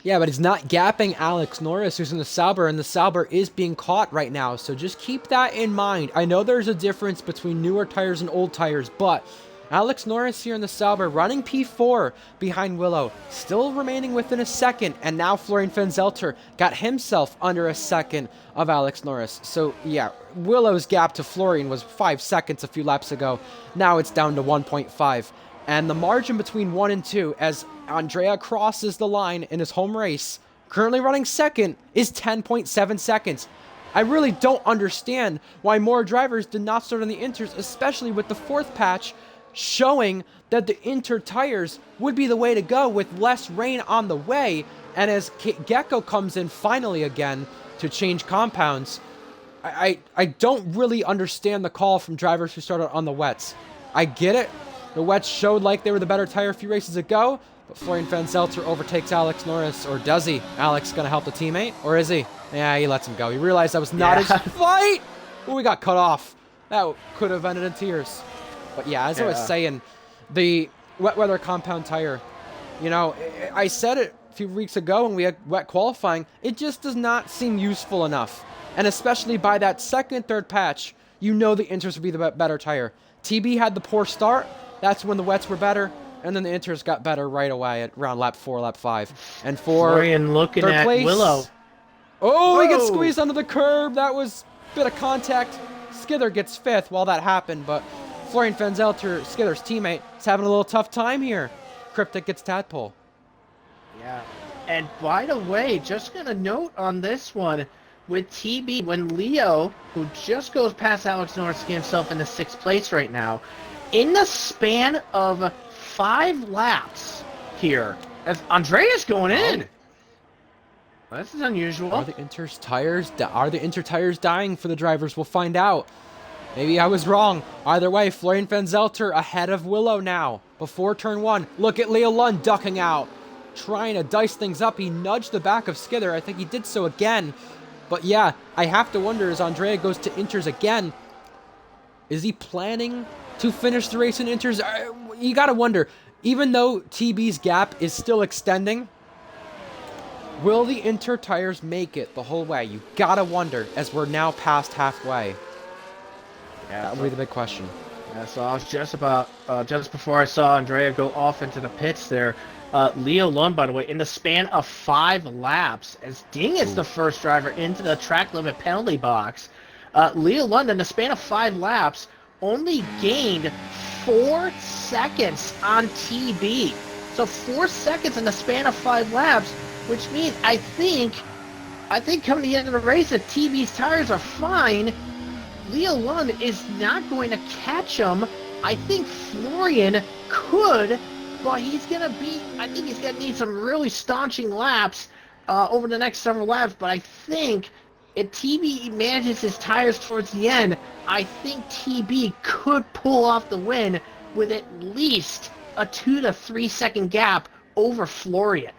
yeah, but he's not gapping Alex Norris, who's in the Sauber, and the Sauber is being caught right now. So just keep that in mind. I know there's a difference between newer tires and old tires, but Alex Norris here in the Sauber running P4 behind Willow, still remaining within a second, and now Florian Fenzelter got himself under a second of Alex Norris. So yeah, Willow's gap to Florian was 5 seconds a few laps ago. Now it's down to 1.5. And the margin between 1 and 2, as Andrea crosses the line in his home race, currently running second, is 10.7 seconds. I really don't understand why more drivers did not start on the Inters, especially with the fourth patch showing that the Inter tires would be the way to go with less rain on the way. And as Gecko comes in finally again to change compounds, I don't really understand the call from drivers who started on the wets. I get it. The wets showed like they were the better tire a few races ago, but Florian Van Zelter overtakes Alex Norris, or does he? Alex gonna help the teammate, or is he? Yeah, he lets him go. He realized that was not his fight. Ooh, we got cut off. That could have ended in tears. But yeah, as I was saying, the wet weather compound tire, you know, I said it a few weeks ago when we had wet qualifying, it just does not seem useful enough. And especially by that second, third patch, you know the Inters would be the better tire. TB had the poor start. That's when the wets were better. And then the Inters got better right away at around lap 4, lap 5. And for Florian looking third at place, Willow. oh, he gets Whoa! squeezed under the curb. That was a bit of contact. Skither gets 5th while that happened, but Florian Fenzelter, Skither's teammate, is having a little tough time here. Cryptic gets Tadpole. Yeah. And by the way, just gonna note on this one, with TB, when Leo, who just goes past Alex Norris, gets himself into 6th place right now, in the span of 5 laps here, as Andrea's going in. This is unusual. Are the Inter tires dying for the drivers? We'll find out. Maybe I was wrong. Either way, Florian Fenzelter ahead of Willow now. Before turn 1, look at Leo Lund ducking out. Trying to dice things up. He nudged the back of Skither. I think he did so again. But yeah, I have to wonder as Andrea goes to Inters again, is he planning to finish the race in Inters? You gotta wonder, even though TB's gap is still extending, will the Inter tires make it the whole way? You gotta wonder as we're now past halfway. Yeah, That would be the big question. Yeah, so I was just before I saw Andrea go off into the pits there. Leo Lund, by the way, in the span of 5 laps, as Ding is the first driver into the track limit penalty box, Leo Lund, in the span of 5 laps, only gained 4 seconds on TB. So 4 seconds in the span of 5 laps, which means I think coming to the end of the race, if TB's tires are fine, Leo Lund is not going to catch him. I think Florian could, but I think he's going to need some really staunching laps over the next several laps. But I think if TB manages his tires towards the end, I think TB could pull off the win with at least a 2 to 3 second gap over Florian.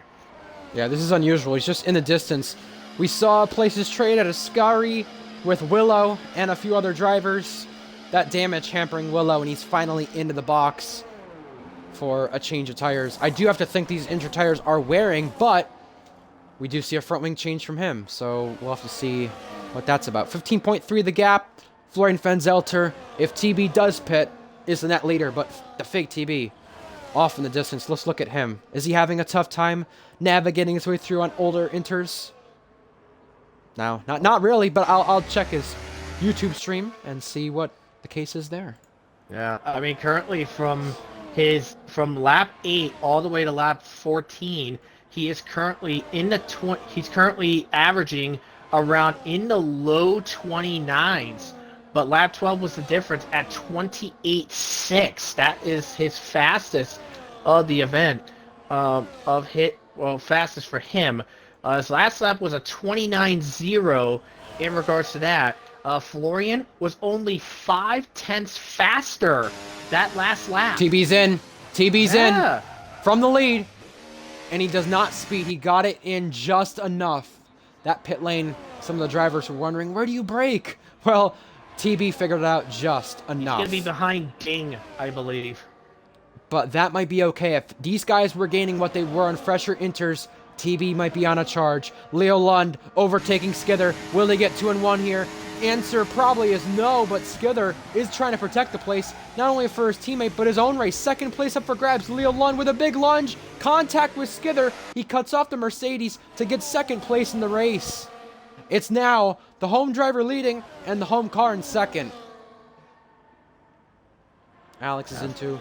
Yeah, this is unusual. He's just in the distance. We saw places trade at Ascari with Willow and a few other drivers. That damage hampering Willow, and he's finally into the box for a change of tires. I do have to think these Inter tires are wearing, but we do see a front wing change from him, so we'll have to see what that's about. 15.3 the gap. Florian Fenzelter, if TB does pit, is the net leader, but the fake TB off in the distance. Let's look at him. Is he having a tough time navigating his way through on older Inters? No, not really, but I'll check his YouTube stream and see what the case is there. Yeah, I mean, currently from lap 8 all the way to lap 14, he is currently he's currently averaging around in the low 29s. But lap 12 was the difference at 28.6. That is his fastest of the event. Fastest for him. His last lap was a 29.0 in regards to that. Florian was only 5/10 faster that last lap. TB's in. TB's Yeah. in from the lead. And he does not speed. He got it in just enough. That pit lane, some of the drivers were wondering, where do you brake? Well, TB figured it out just enough. He's going to be behind Ding, I believe. But that might be okay. If these guys were gaining what they were on fresher inters, TB might be on a charge. Leo Lund overtaking Skither. Will they get 2-1 here? Answer probably is no, but Skither is trying to protect the place, not only for his teammate, but his own race. Second place up for grabs. Leo Lund with a big lunge. Contact with Skither. He cuts off the Mercedes to get second place in the race. It's now the home driver leading and the home car in second. Alex is in two.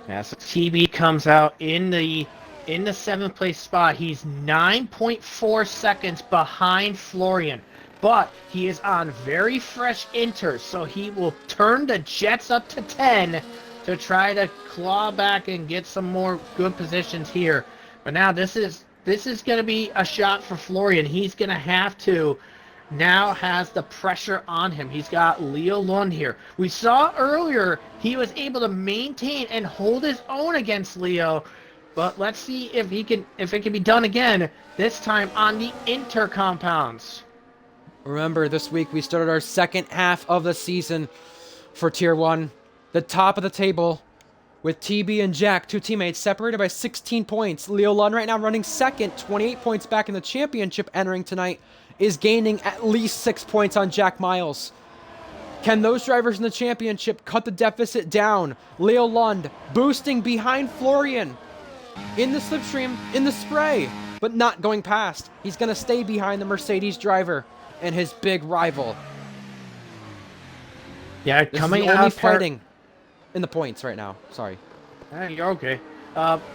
Yeah, so TB comes out in the 7th place spot. He's 9.4 seconds behind Florian, but he is on very fresh inters, so he will turn the Jets up to 10 to try to claw back and get some more good positions here. But now this is going to be a shot for Florian. He's going to have to now has the pressure on him. He's got Leo Lund here. We saw earlier he was able to maintain and hold his own against Leo, but let's see if it can be done again, this time on the inter compounds. Remember, this week we started our second half of the season for Tier 1. The top of the table with TB and Jack, two teammates, separated by 16 points. Leo Lund right now running second, 28 points back in the championship entering tonight, is gaining at least 6 points on Jack Miles. Can those drivers in the championship cut the deficit down? Leo Lund boosting behind Florian in the slipstream, in the spray, but not going past. He's going to stay behind the Mercedes driver and his big rival. Yeah, This coming is the out only of fighting in the points right now. Sorry. You're okay.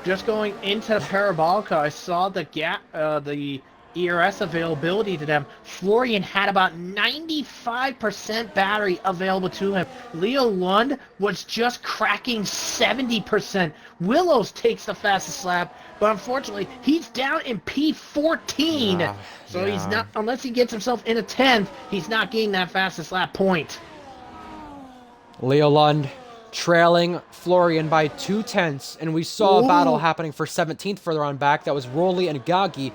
Just going into the Parabolica, I saw the ERS availability to them. Florian had about 95% battery available to him. Leo Lund was just cracking 70%. Willows takes the fastest lap, but unfortunately, he's down in P14. So he's not, unless he gets himself in a 10th, he's not getting that fastest lap point. Leo Lund trailing Florian by 2/10, and we saw a battle happening for 17th further on back. That was Rolly and Gagi.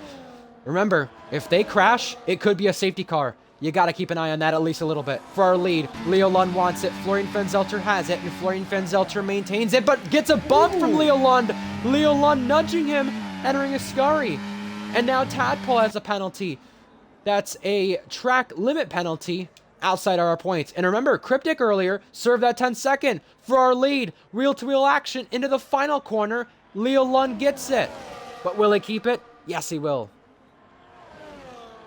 Remember, if they crash, it could be a safety car. You got to keep an eye on that at least a little bit. For our lead, Leo Lund wants it. Florian Fenzelter has it, and Florian Fenzelter maintains it, but gets a bump from Leo Lund. Leo Lund nudging him, entering a scurry. And now Tadpole has a penalty. That's a track limit penalty outside our points. And remember, Cryptic earlier served that 10-second for our lead. Wheel-to-wheel action into the final corner. Leo Lund gets it. But will he keep it? Yes, he will.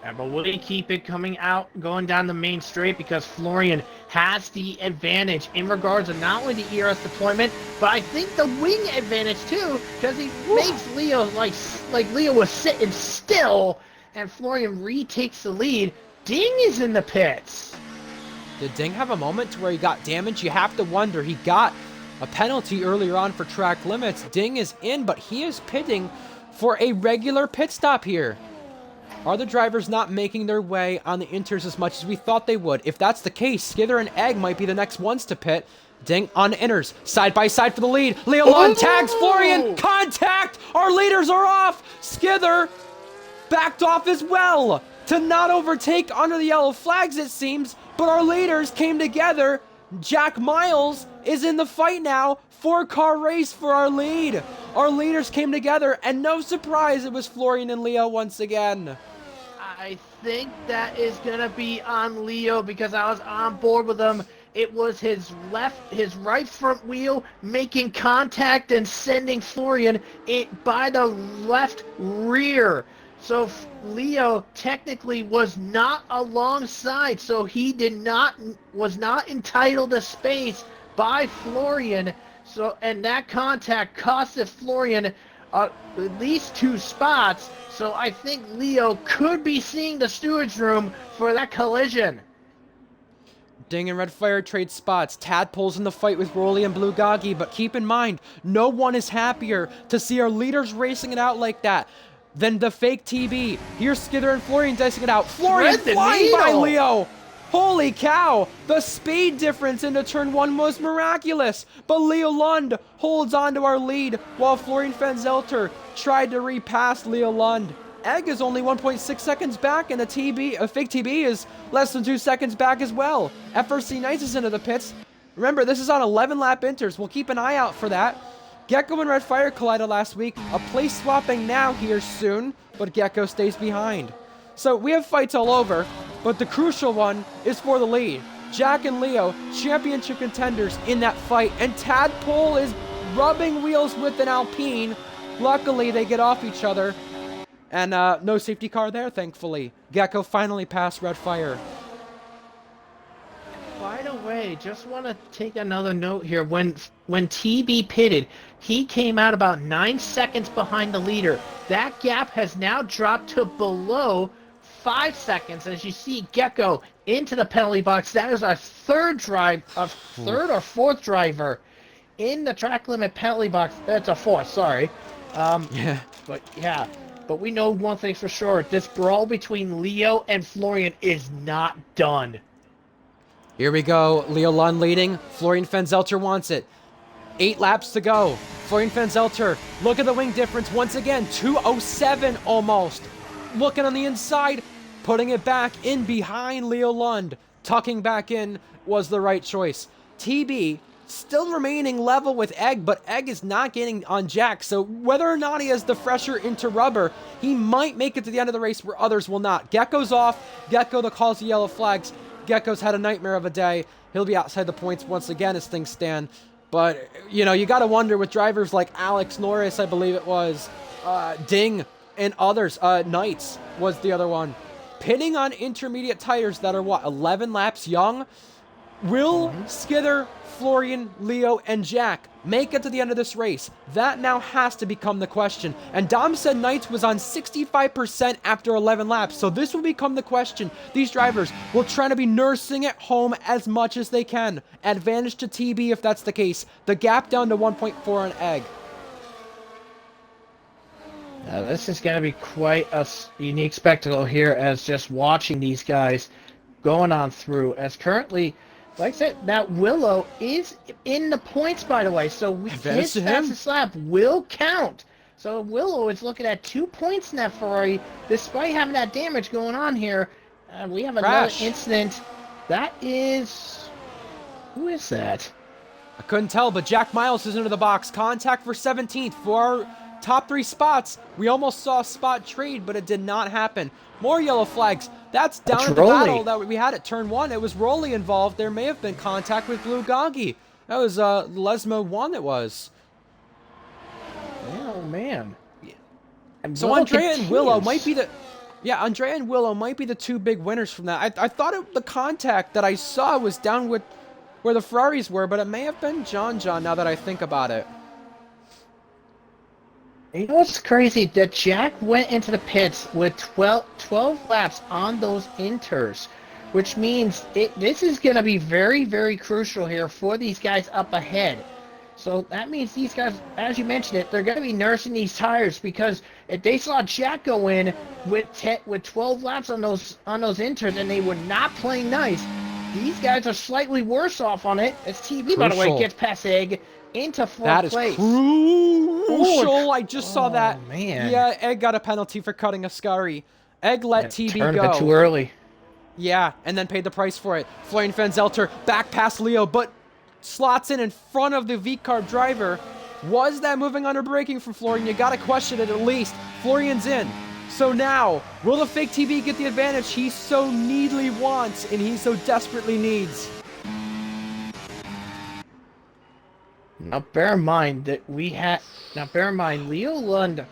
Yeah, but will he keep it coming out, going down the main straight? Because Florian has the advantage in regards to not only the ERS deployment, but I think the wing advantage too, because he makes Leo like Leo was sitting still, and Florian retakes the lead. Ding is in the pits. Did Ding have a moment to where he got damaged? You have to wonder. He got a penalty earlier on for track limits. Ding is in, but he is pitting for a regular pit stop here. Are the drivers not making their way on the inters as much as we thought they would? If that's the case, Skither and Egg might be the next ones to pit. Ding on inters, side by side for the lead. Leo Lund tags Florian, contact! Our leaders are off! Skither backed off as well to not overtake under the yellow flags, it seems, but our leaders came together. Jack Miles is in the fight now. 4-car race for our lead. Our leaders came together, and no surprise, it was Florian and Leo once again. I think that is gonna be on Leo because I was on board with him. It was his right front wheel making contact and sending Florian by the left rear. So Leo technically was not alongside, so he was not entitled to space by Florian. So and that contact costed Florian at least 2 spots. So I think Leo could be seeing the steward's room for that collision. Ding and Red Fire trade spots. Tadpole's in the fight with Rolly and Blue Goggy, but keep in mind, no one is happier to see our leaders racing it out like that than the fake TB. Here's Skither and Florian dicing it out. Florian Thread the flying by needle. Leo! Holy cow! The speed difference into turn 1 was miraculous, but Leo Lund holds on to our lead while Florian Fanzelter tried to repass Leo Lund. Egg is only 1.6 seconds back, and a fake TB is less than 2 seconds back as well. FRC Knights is into the pits. Remember, this is on 11-lap inters. We'll keep an eye out for that. Gecko and Red Fire collided last week. A place swapping now here soon, but Gecko stays behind. So we have fights all over, but the crucial one is for the lead. Jack and Leo, championship contenders in that fight, and Tadpole is rubbing wheels with an Alpine. Luckily, they get off each other. And no safety car there, thankfully. Gecko finally passed Red Fire. By the way, just want to take another note here. When TB pitted, he came out about 9 seconds behind the leader. That gap has now dropped to below 5 seconds. As you see Gecko into the penalty box, that is our third or fourth driver in the track limit penalty box. That's a fourth, sorry. Yeah. But yeah. But we know one thing for sure. This brawl between Leo and Florian is not done. Here we go. Leo Lund leading. Florian Fanzelter wants it. 8 laps to go. Florian Fanzelter, look at the wing difference once again. 207 almost. Looking on the inside, putting it back in behind Leo Lund. Tucking back in was the right choice. TB still remaining level with Egg, but Egg is not getting on Jack, so whether or not he has the fresher into rubber, he might make it to the end of the race where others will not. Gecko's off. Gecko that calls the yellow flags. Gecko's had a nightmare of a day. He'll be outside the points once again as things stand. But, you know, you got to wonder with drivers like Alex Norris, I believe it was, Ding, and others. Knights was the other one. Pitting on intermediate tires that are, 11 laps young? Will Skither, Florian, Leo, and Jack make it to the end of this race? That now has to become the question. And Dom said Knights was on 65% after 11 laps, so this will become the question. These drivers will try to be nursing it home as much as they can. Advantage to TB if that's the case. The gap down to 1.4 on Egg. Now, this is going to be quite a unique spectacle here as just watching these guys going on through. As currently, like I said, that Willow is in the points, by the way, so his fastest lap will count. So Willow is looking at 2 points in that Ferrari, despite having that damage going on here. We have another incident. That is... Who is that? I couldn't tell, but Jack Miles is into the box. Contact for 17th for our top 3 spots. We almost saw a spot trade, but it did not happen. More yellow flags. That's down in the battle that we had at turn 1. It was Rolly involved. There may have been contact with Blue Goggy. That was Lesmo 1 it was. Oh, man. And so Andrea and Willow might be the... Yeah, Andrea and Willow might be the 2 big winners from that. I thought the contact that I saw was down with where the Ferraris were, but it may have been John now that I think about it. You know what's crazy? That Jack went into the pits with 12 laps on those inters, which means this is going to be very, very crucial here for these guys up ahead. So that means these guys, as you mentioned it, they're going to be nursing these tires, because if they saw Jack go in with 12 laps on those inters and they were not playing nice, these guys are slightly worse off on it. As TB, by the way, gets past Egg into 4th place. That is crucial. I just saw that. Man. Yeah, Egg got a penalty for cutting a scurry. Egg let TB turned go. a bit too early. Yeah, and then paid the price for it. Florian Fanzelter back past Leo, but slots in front of the V-Carb driver. Was that moving under braking from Florian? You gotta question it at least. Florian's in. So now, will the fake TB get the advantage he so needly wants and he so desperately needs? Now bear in mind that Leo Lund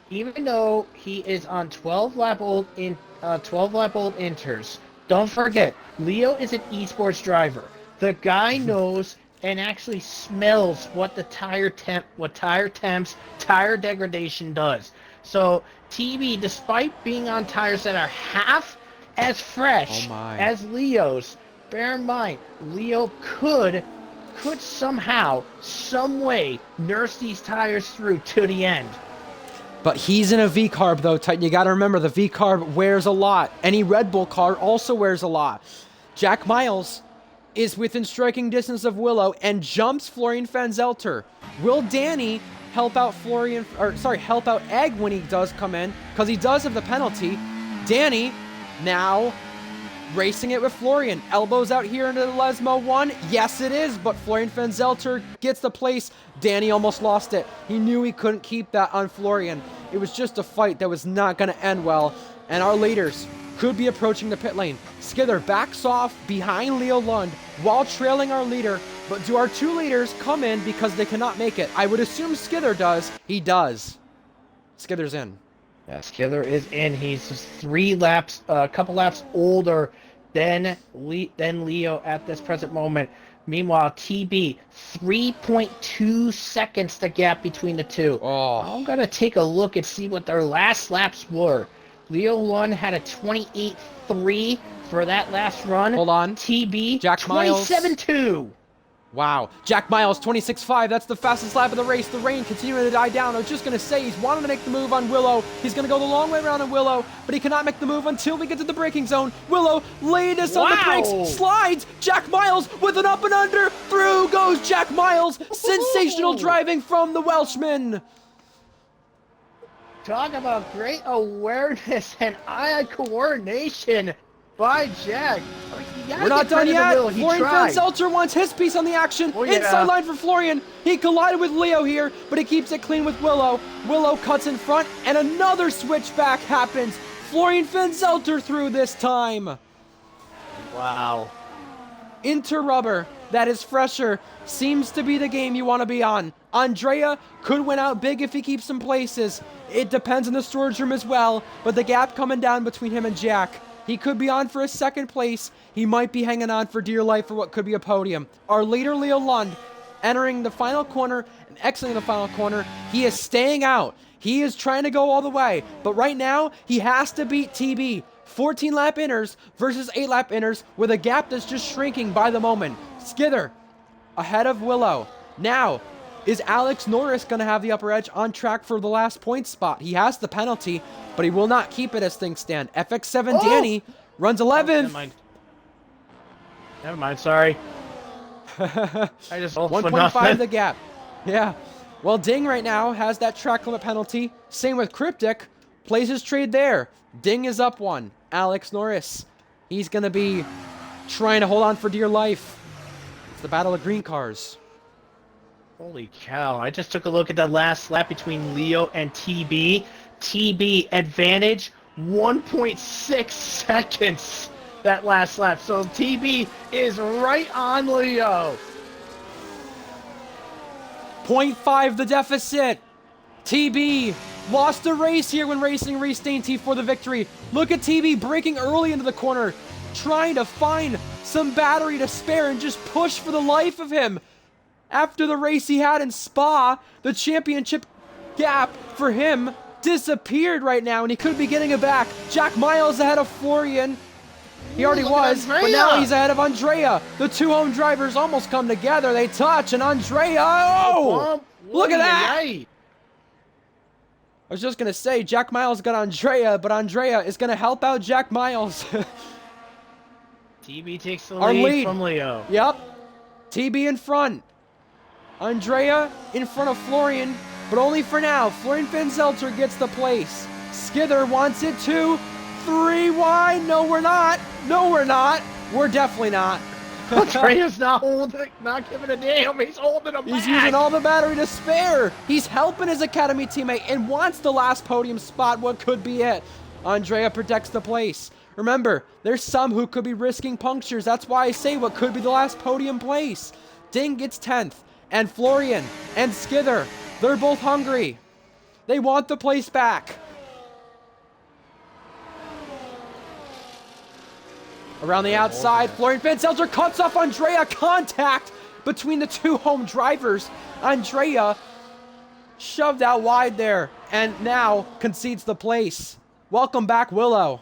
even though he is on 12 lap old inters, don't forget, Leo is an esports driver. The guy knows and actually smells what tire temps, tire degradation does. So TB, despite being on tires that are half as Oh fresh my. as Leo's, bear in mind, Leo could somehow, some way, nurse these tires through to the end. But he's in a V-carb though, Titan. You gotta remember, the V-carb wears a lot. Any Red Bull car also wears a lot. Jack Miles is within striking distance of Willow and jumps Florian Fanzelter. Will Danny help out help out Egg when he does come in? Because he does have the penalty. Danny now racing it with Florian. Elbows out here into the Lesmo 1. Yes, it is, but Florian Fanzelter gets the place. Danny almost lost it. He knew he couldn't keep that on Florian. It was just a fight that was not going to end well, and our leaders could be approaching the pit lane. Skither backs off behind Leo Lund while trailing our leader, but do our two leaders come in because they cannot make it? I would assume Skither does. He does. Skither's in. Yeah, Skither is in. He's a couple laps older than Leo at this present moment. Meanwhile, TB, 3.2 seconds the gap between the two. Oh. I'm going to take a look and see what their last laps were. Leo 1 had a 28.3 for that last run. Hold on. TB, Jack Miles. 27.2. Wow. Jack Miles, 26.5. That's the fastest lap of the race. The rain continuing to die down. I was just going to say, he's wanting to make the move on Willow. He's going to go the long way around on Willow, but he cannot make the move until we get to the braking zone. Willow, latest on the brakes, slides. Jack Miles with an up and under. Through goes Jack Miles. Sensational driving from the Welshman. Talk about great awareness and eye coordination by Jack. We're not done yet. Florian Fanzelter wants his piece on the action. Oh, yeah. Inside line for Florian. He collided with Leo here, but he keeps it clean with Willow. Willow cuts in front, and another switchback happens. Florian Fanzelter through this time. Wow. Into rubber. That is fresher. Seems to be the game you want to be on. Andrea could win out big if he keeps some places. It depends on the storage room as well, but the gap coming down between him and Jack. He could be on for a second place. He might be hanging on for dear life for what could be a podium. Our leader, Leo Lund, entering the final corner and exiting the final corner. He is staying out. He is trying to go all the way. But right now, he has to beat TB. 14 lap inners versus 8 lap inners with a gap that's just shrinking by the moment. Skither ahead of Willow. Now, is Alex Norris going to have the upper edge on track for the last point spot? He has the penalty, but he will not keep it as things stand. FX7 Danny runs 11th. Never mind, sorry. I just 1.5 the gap. Yeah. Well, Ding right now has that track limit penalty. Same with Cryptic. Plays his trade there. Ding is up one. Alex Norris. He's going to be trying to hold on for dear life. It's the battle of green cars. Holy cow. I just took a look at the last lap between Leo and TB. TB advantage 1.6 seconds that last lap. So TB is right on Leo. 0.5 the deficit. TB lost a race here when racing Restain T for the victory. Look at TB braking early into the corner, trying to find some battery to spare and just push for the life of him. After the race he had in Spa, the championship gap for him disappeared right now, and he could be getting it back. Jack Miles ahead of Florian. He already was, but now he's ahead of Andrea. The two home drivers almost come together. They touch, and Andrea, look at that! I was just going to say, Jack Miles got Andrea, but Andrea is going to help out Jack Miles. TB takes the lead from Leo. Yep. TB in front. Andrea in front of Florian, but only for now. Florian Fanzelter gets the place. Skither wants it too. 3 wide. No, we're not. No, we're not. We're definitely not. Andrea's not giving a damn. He's holding him back. He's using all the battery to spare. He's helping his academy teammate and wants the last podium spot. What could be it? Andrea protects the place. Remember, there's some who could be risking punctures. That's why I say what could be the last podium place. Ding gets 10th. And Florian and Skither, they're both hungry. They want the place back. Around the outside, Florian Van Zelter cuts off Andrea. Contact between the two home drivers. Andrea shoved out wide there and now concedes the place. Welcome back, Willow.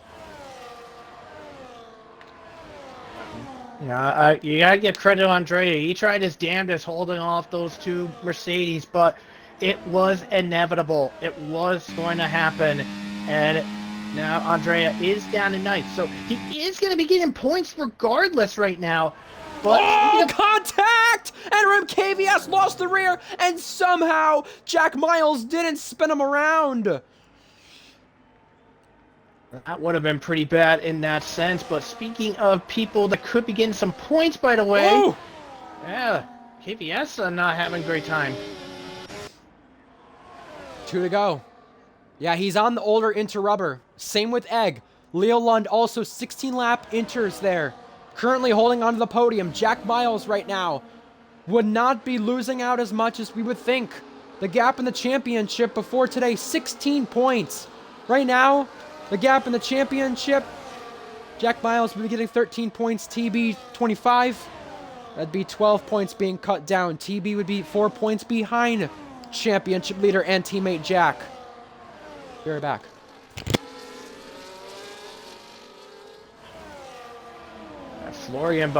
Yeah, you gotta give credit to Andrea. He tried his damnedest holding off those two Mercedes, but it was inevitable. It was going to happen, and now Andrea is down to ninth, so he is going to be getting points regardless right now. But contact! And KVS lost the rear, and somehow Jack Miles didn't spin him around. That would have been pretty bad in that sense. But speaking of people that could be getting some points, by the way, yeah, KVS not having a great time. 2 to go. Yeah, he's on the older inter-rubber. Same with Egg. Leo Lund also 16-lap inters there. Currently holding onto the podium. Jack Miles right now would not be losing out as much as we would think. The gap in the championship before today, 16 points. Right now, the gap in the championship, Jack Miles would be getting 13 points, TB 25. That'd be 12 points being cut down. TB would be 4 points behind championship leader and teammate Jack. Be right back. Florian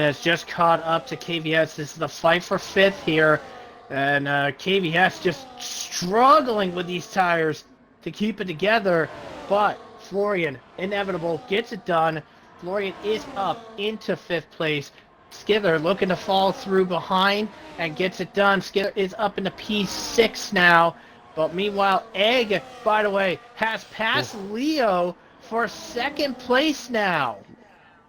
has just caught up to KVS. This is the fight for fifth here, and KVS just struggling with these tires to keep it together, but Florian, inevitable, gets it done. Florian is up into fifth place. Skither looking to fall through behind and gets it done. Skither is up into P6 now, but meanwhile, Egg, by the way, has passed Leo for second place now.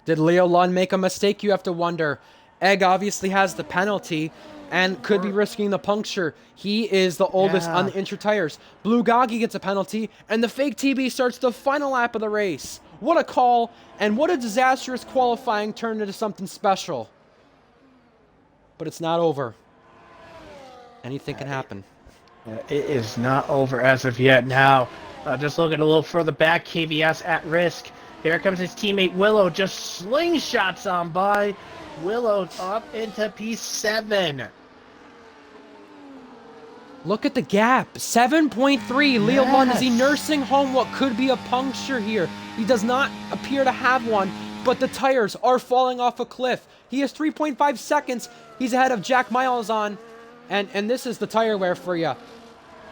Did Leo Lund make a mistake? You have to wonder. Egg obviously has the penalty and could be risking the puncture. He is the oldest on the inter tires. Blue Goggy gets a penalty, and the fake TB starts the final lap of the race. What a call, and what a disastrous qualifying turned into something special. But it's not over. Anything can happen. It is not over as of yet. Now, just looking a little further back, KVS at risk. Here comes his teammate Willow, just slingshots on by. Willow up into P7. Look at the gap, 7.3. Leo Lund, is he nursing home what could be a puncture here? He does not appear to have one, but the tires are falling off a cliff. He has 3.5 seconds. He's ahead of Jack Miles on, and this is the tire wear for you.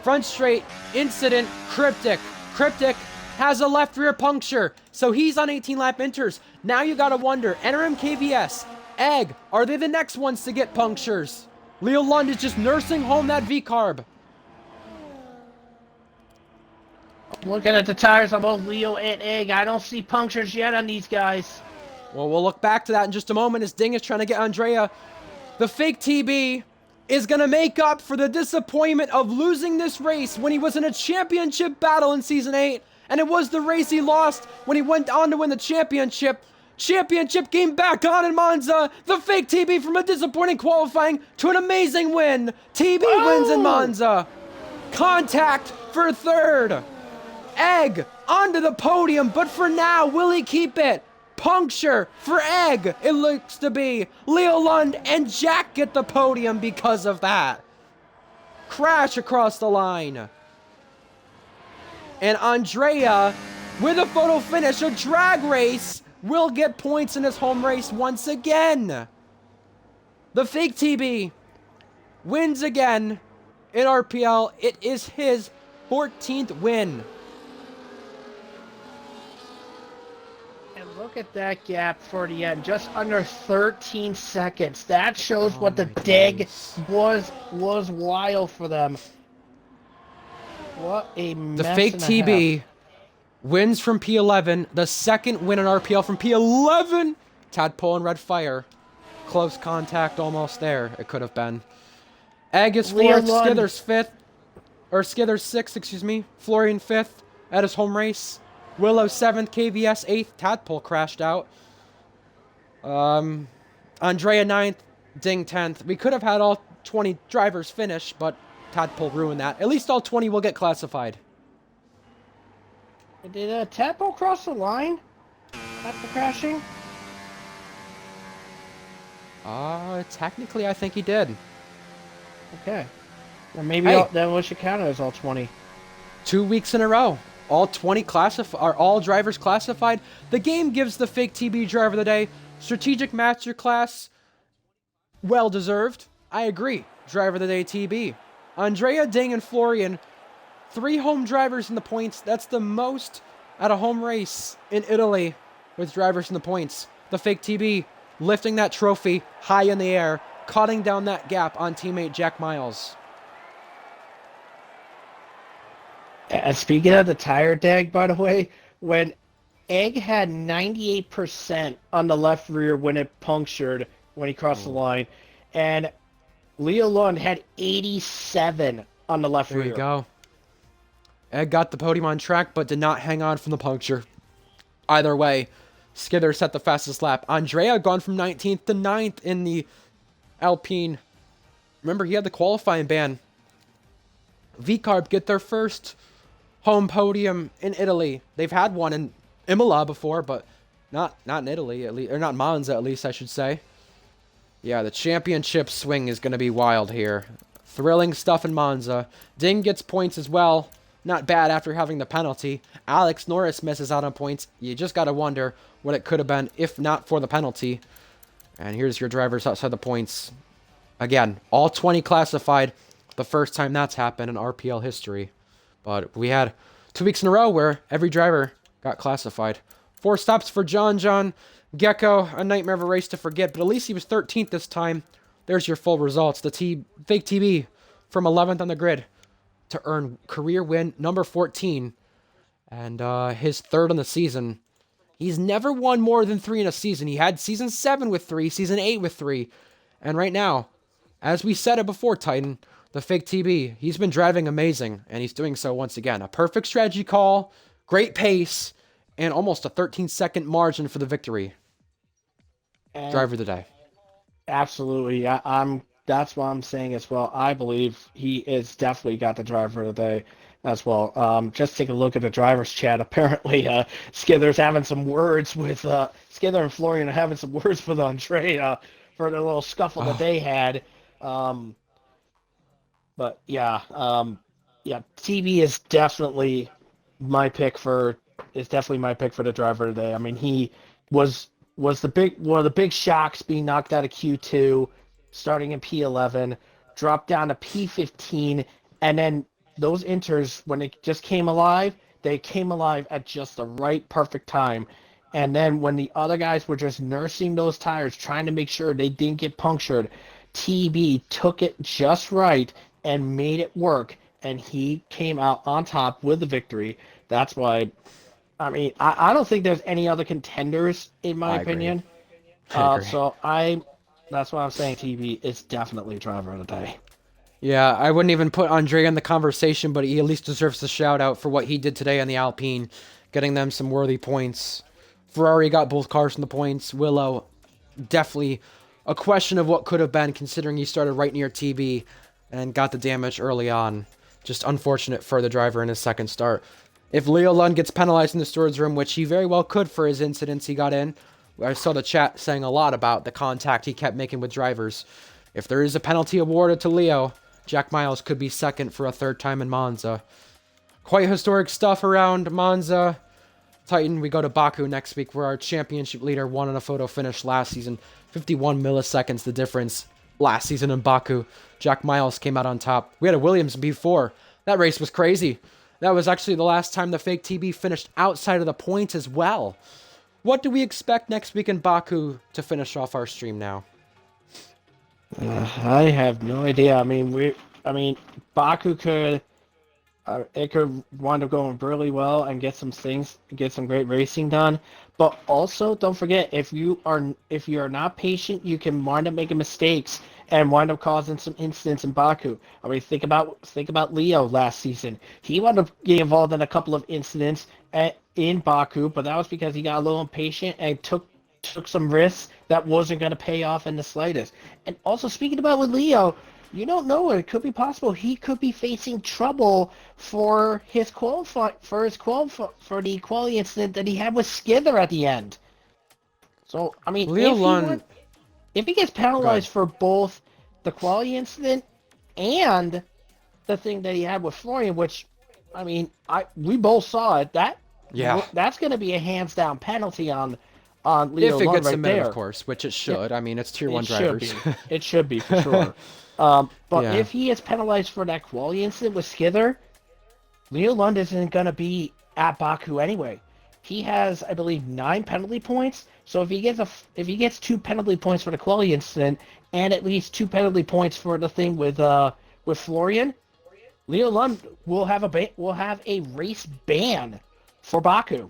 Front straight, incident, Cryptic. Cryptic has a left rear puncture, so he's on 18-lap inters. Now you gotta wonder, NRM KVS, Egg, are they the next ones to get punctures? Leo Lund is just nursing home that V-carb. Looking at the tires on both Leo and Egg, I don't see punctures yet on these guys. Well, we'll look back to that in just a moment as Ding is trying to get Andrea. The fake TB is going to make up for the disappointment of losing this race when he was in a championship battle in Season 8. And it was the race he lost when he went on to win the championship. Championship game back on in Monza. The fake TB from a disappointing qualifying to an amazing win. TB wins in Monza. Contact for third. Egg onto the podium, but for now, will he keep it? Puncture for Egg, it looks to be. Leo Lund and Jack get the podium because of that. Crash across the line. And Andrea, with a photo finish, a drag race, will get points in his home race once again. The fake TB wins again in RPL. It is his 14th win. And look at that gap for the end, just under 13 seconds. That shows what the dig was wild for them. What a mess. The fake TB wins from P11. The second win in RPL from P11. Tadpole and Red Fire. Close contact almost there. It could have been. Egg is fourth. Skither's fifth. Or Skither's sixth, excuse me. Florian fifth at his home race. Willow 7th, KVS 8th. Tadpole crashed out. Andrea 9th. Ding 10th. We could have had all 20 drivers finish, but Tadpole ruined that. At least all 20 will get classified. Did Tadpole cross the line after crashing? Technically, I think he did. Okay. Or maybe Hey, that was should count as all 20. 2 weeks in a row. All 20 are all drivers classified. The game gives the fake TB driver of the day strategic masterclass. Well deserved. I agree. Driver of the day TB. Andrea, Ding, and Florian, 3 home drivers in the points. That's the most at a home race in Italy with drivers in the points. The fake TB lifting that trophy high in the air, cutting down that gap on teammate Jack Miles. And speaking of the tire dag, by the way, when Egg had 98% on the left rear when it punctured when he crossed the line, and Leo Lund had 87 on the left rear. There you go. Ed got the podium on track, but did not hang on from the puncture. Either way, Skither set the fastest lap. Andrea gone from 19th to 9th in the Alpine. Remember, he had the qualifying ban. V-Carb get their first home podium in Italy. They've had one in Imola before, but not in Italy, at least, or not Monza, at least I should say. Yeah, the championship swing is going to be wild here. Thrilling stuff in Monza. Ding gets points as well. Not bad after having the penalty. Alex Norris misses out on points. You just got to wonder what it could have been if not for the penalty. And here's your drivers outside the points. Again, all 20 classified. The first time that's happened in RPL history. But we had 2 weeks in a row where every driver got classified. 4 stops for John Gecko. A nightmare of a race to forget, but at least he was 13th this time. There's your full results. The fake TB from 11th on the grid to earn career win number 14. And his 3rd on the season. He's never won more than 3 in a season. He had season 7 with 3, season 8 with 3. And right now, as we said it before, Titan, the fake TB, he's been driving amazing, and he's doing so once again. A perfect strategy call, great pace, and almost a 13-second margin for the victory. And driver of the day. Absolutely. That's what I'm saying as well. I believe he is definitely got the driver of the day as well. Just take a look at the driver's chat. Apparently, Skither's having some words with Skither and Florian are having some words with Andre for the little scuffle that they had. But yeah, TB is definitely my pick for the driver today. I mean, he was one of the big shocks being knocked out of Q2, starting in P11, dropped down to P15, and then those inters, when it just came alive, they came alive at just the right perfect time. And then when the other guys were just nursing those tires, trying to make sure they didn't get punctured, TB took it just right and made it work, and he came out on top with the victory. That's why, I mean, I don't think there's any other contenders, in my opinion. That's why I'm saying TB is definitely driver of the day. Yeah, I wouldn't even put Andre in the conversation, but he at least deserves a shout-out for what he did today on the Alpine, getting them some worthy points. Ferrari got both cars in the points. Willow, definitely a question of what could have been, considering he started right near TB and got the damage early on. Just unfortunate for the driver in his second start. If Leo Lund gets penalized in the stewards room, which he very well could for his incidents he got in, I saw the chat saying a lot about the contact he kept making with drivers. If there is a penalty awarded to Leo, Jack Miles could be second for a 3rd time in Monza. Quite historic stuff around Monza. Titan, we go to Baku next week, where our championship leader won on a photo finish last season. 51 milliseconds the difference last season in Baku. Jack Miles came out on top. We had a Williams before. That race was crazy. That was actually the last time the fake TB finished outside of the points as well. What do we expect next week in Baku to finish off our stream now? I have no idea. I mean, Baku could wind up going really well and get some great racing done. But also, don't forget, if you are not patient, you can wind up making mistakes and wind up causing some incidents in Baku. I mean, think about Leo last season. He wound up getting involved in a couple of incidents in Baku, but that was because he got a little impatient and took some risks that wasn't going to pay off in the slightest. And also, speaking about with Leo, you don't know. It could be possible. He could be facing trouble for his for the quality incident that he had with Skither at the end. So, I mean, Leo Lund, if he gets good. penalized for both the quality incident and the thing that he had with Florian, which, I mean, we both saw it. Yeah. That's going to be a hands down penalty on Leo If it Lund gets right submitted, of there. course, which it Yeah, should. I mean, it's tier it 1 should drivers. be. It should be for sure. But Yeah. if he is penalized for that quality incident with Skither, Leo Lund isn't going to be at Baku anyway. He has, I believe, 9 penalty points. So if he gets 2 penalty points for the quality incident and at least 2 penalty points for the thing with Florian, Leo Lund will have a race ban for Baku.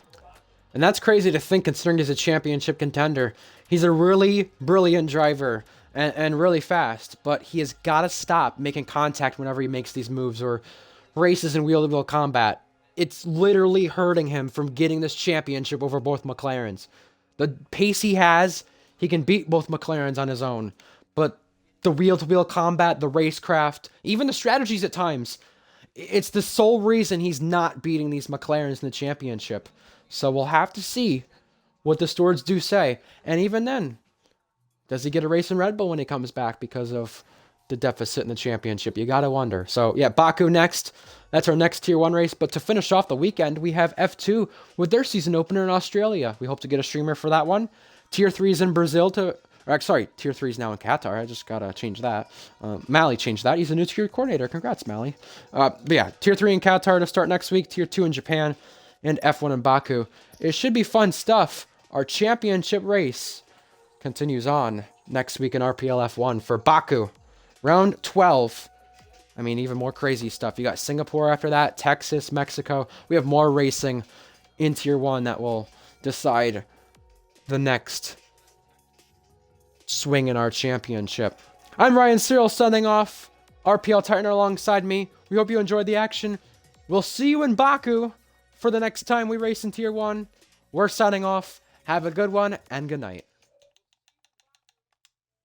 And that's crazy to think considering he's a championship contender. He's a really brilliant driver and really fast, but he has got to stop making contact whenever he makes these moves or races in wheel-to-wheel combat. It's literally hurting him from getting this championship over both McLarens. The pace he has, he can beat both McLarens on his own, but the wheel-to-wheel combat, the racecraft, even the strategies at times, it's the sole reason he's not beating these McLarens in the championship. So we'll have to see what the stewards do say. And even then, does he get a race in Red Bull when he comes back because of the deficit in the championship? You got to wonder. So yeah, Baku next. That's our next Tier 1 race. But to finish off the weekend, we have F2 with their season opener in Australia. We hope to get a streamer for that one. Tier 3 is in Brazil Tier 3 is now in Qatar. I just got to change that. Mally changed that. He's a new tier coordinator. Congrats, Mally. But yeah, Tier 3 in Qatar to start next week. Tier 2 in Japan. And F1 in Baku. It should be fun stuff. Our championship race continues on next week in RPL F1 for Baku. Round 12. I mean, even more crazy stuff. You got Singapore after that, Texas, Mexico. We have more racing in Tier 1 that will decide the next swing in our championship. I'm Ryan Searles signing off. RPL Titan alongside me. We hope you enjoyed the action. We'll see you in Baku for the next time we race in Tier 1. We're signing off. Have a good one and good night.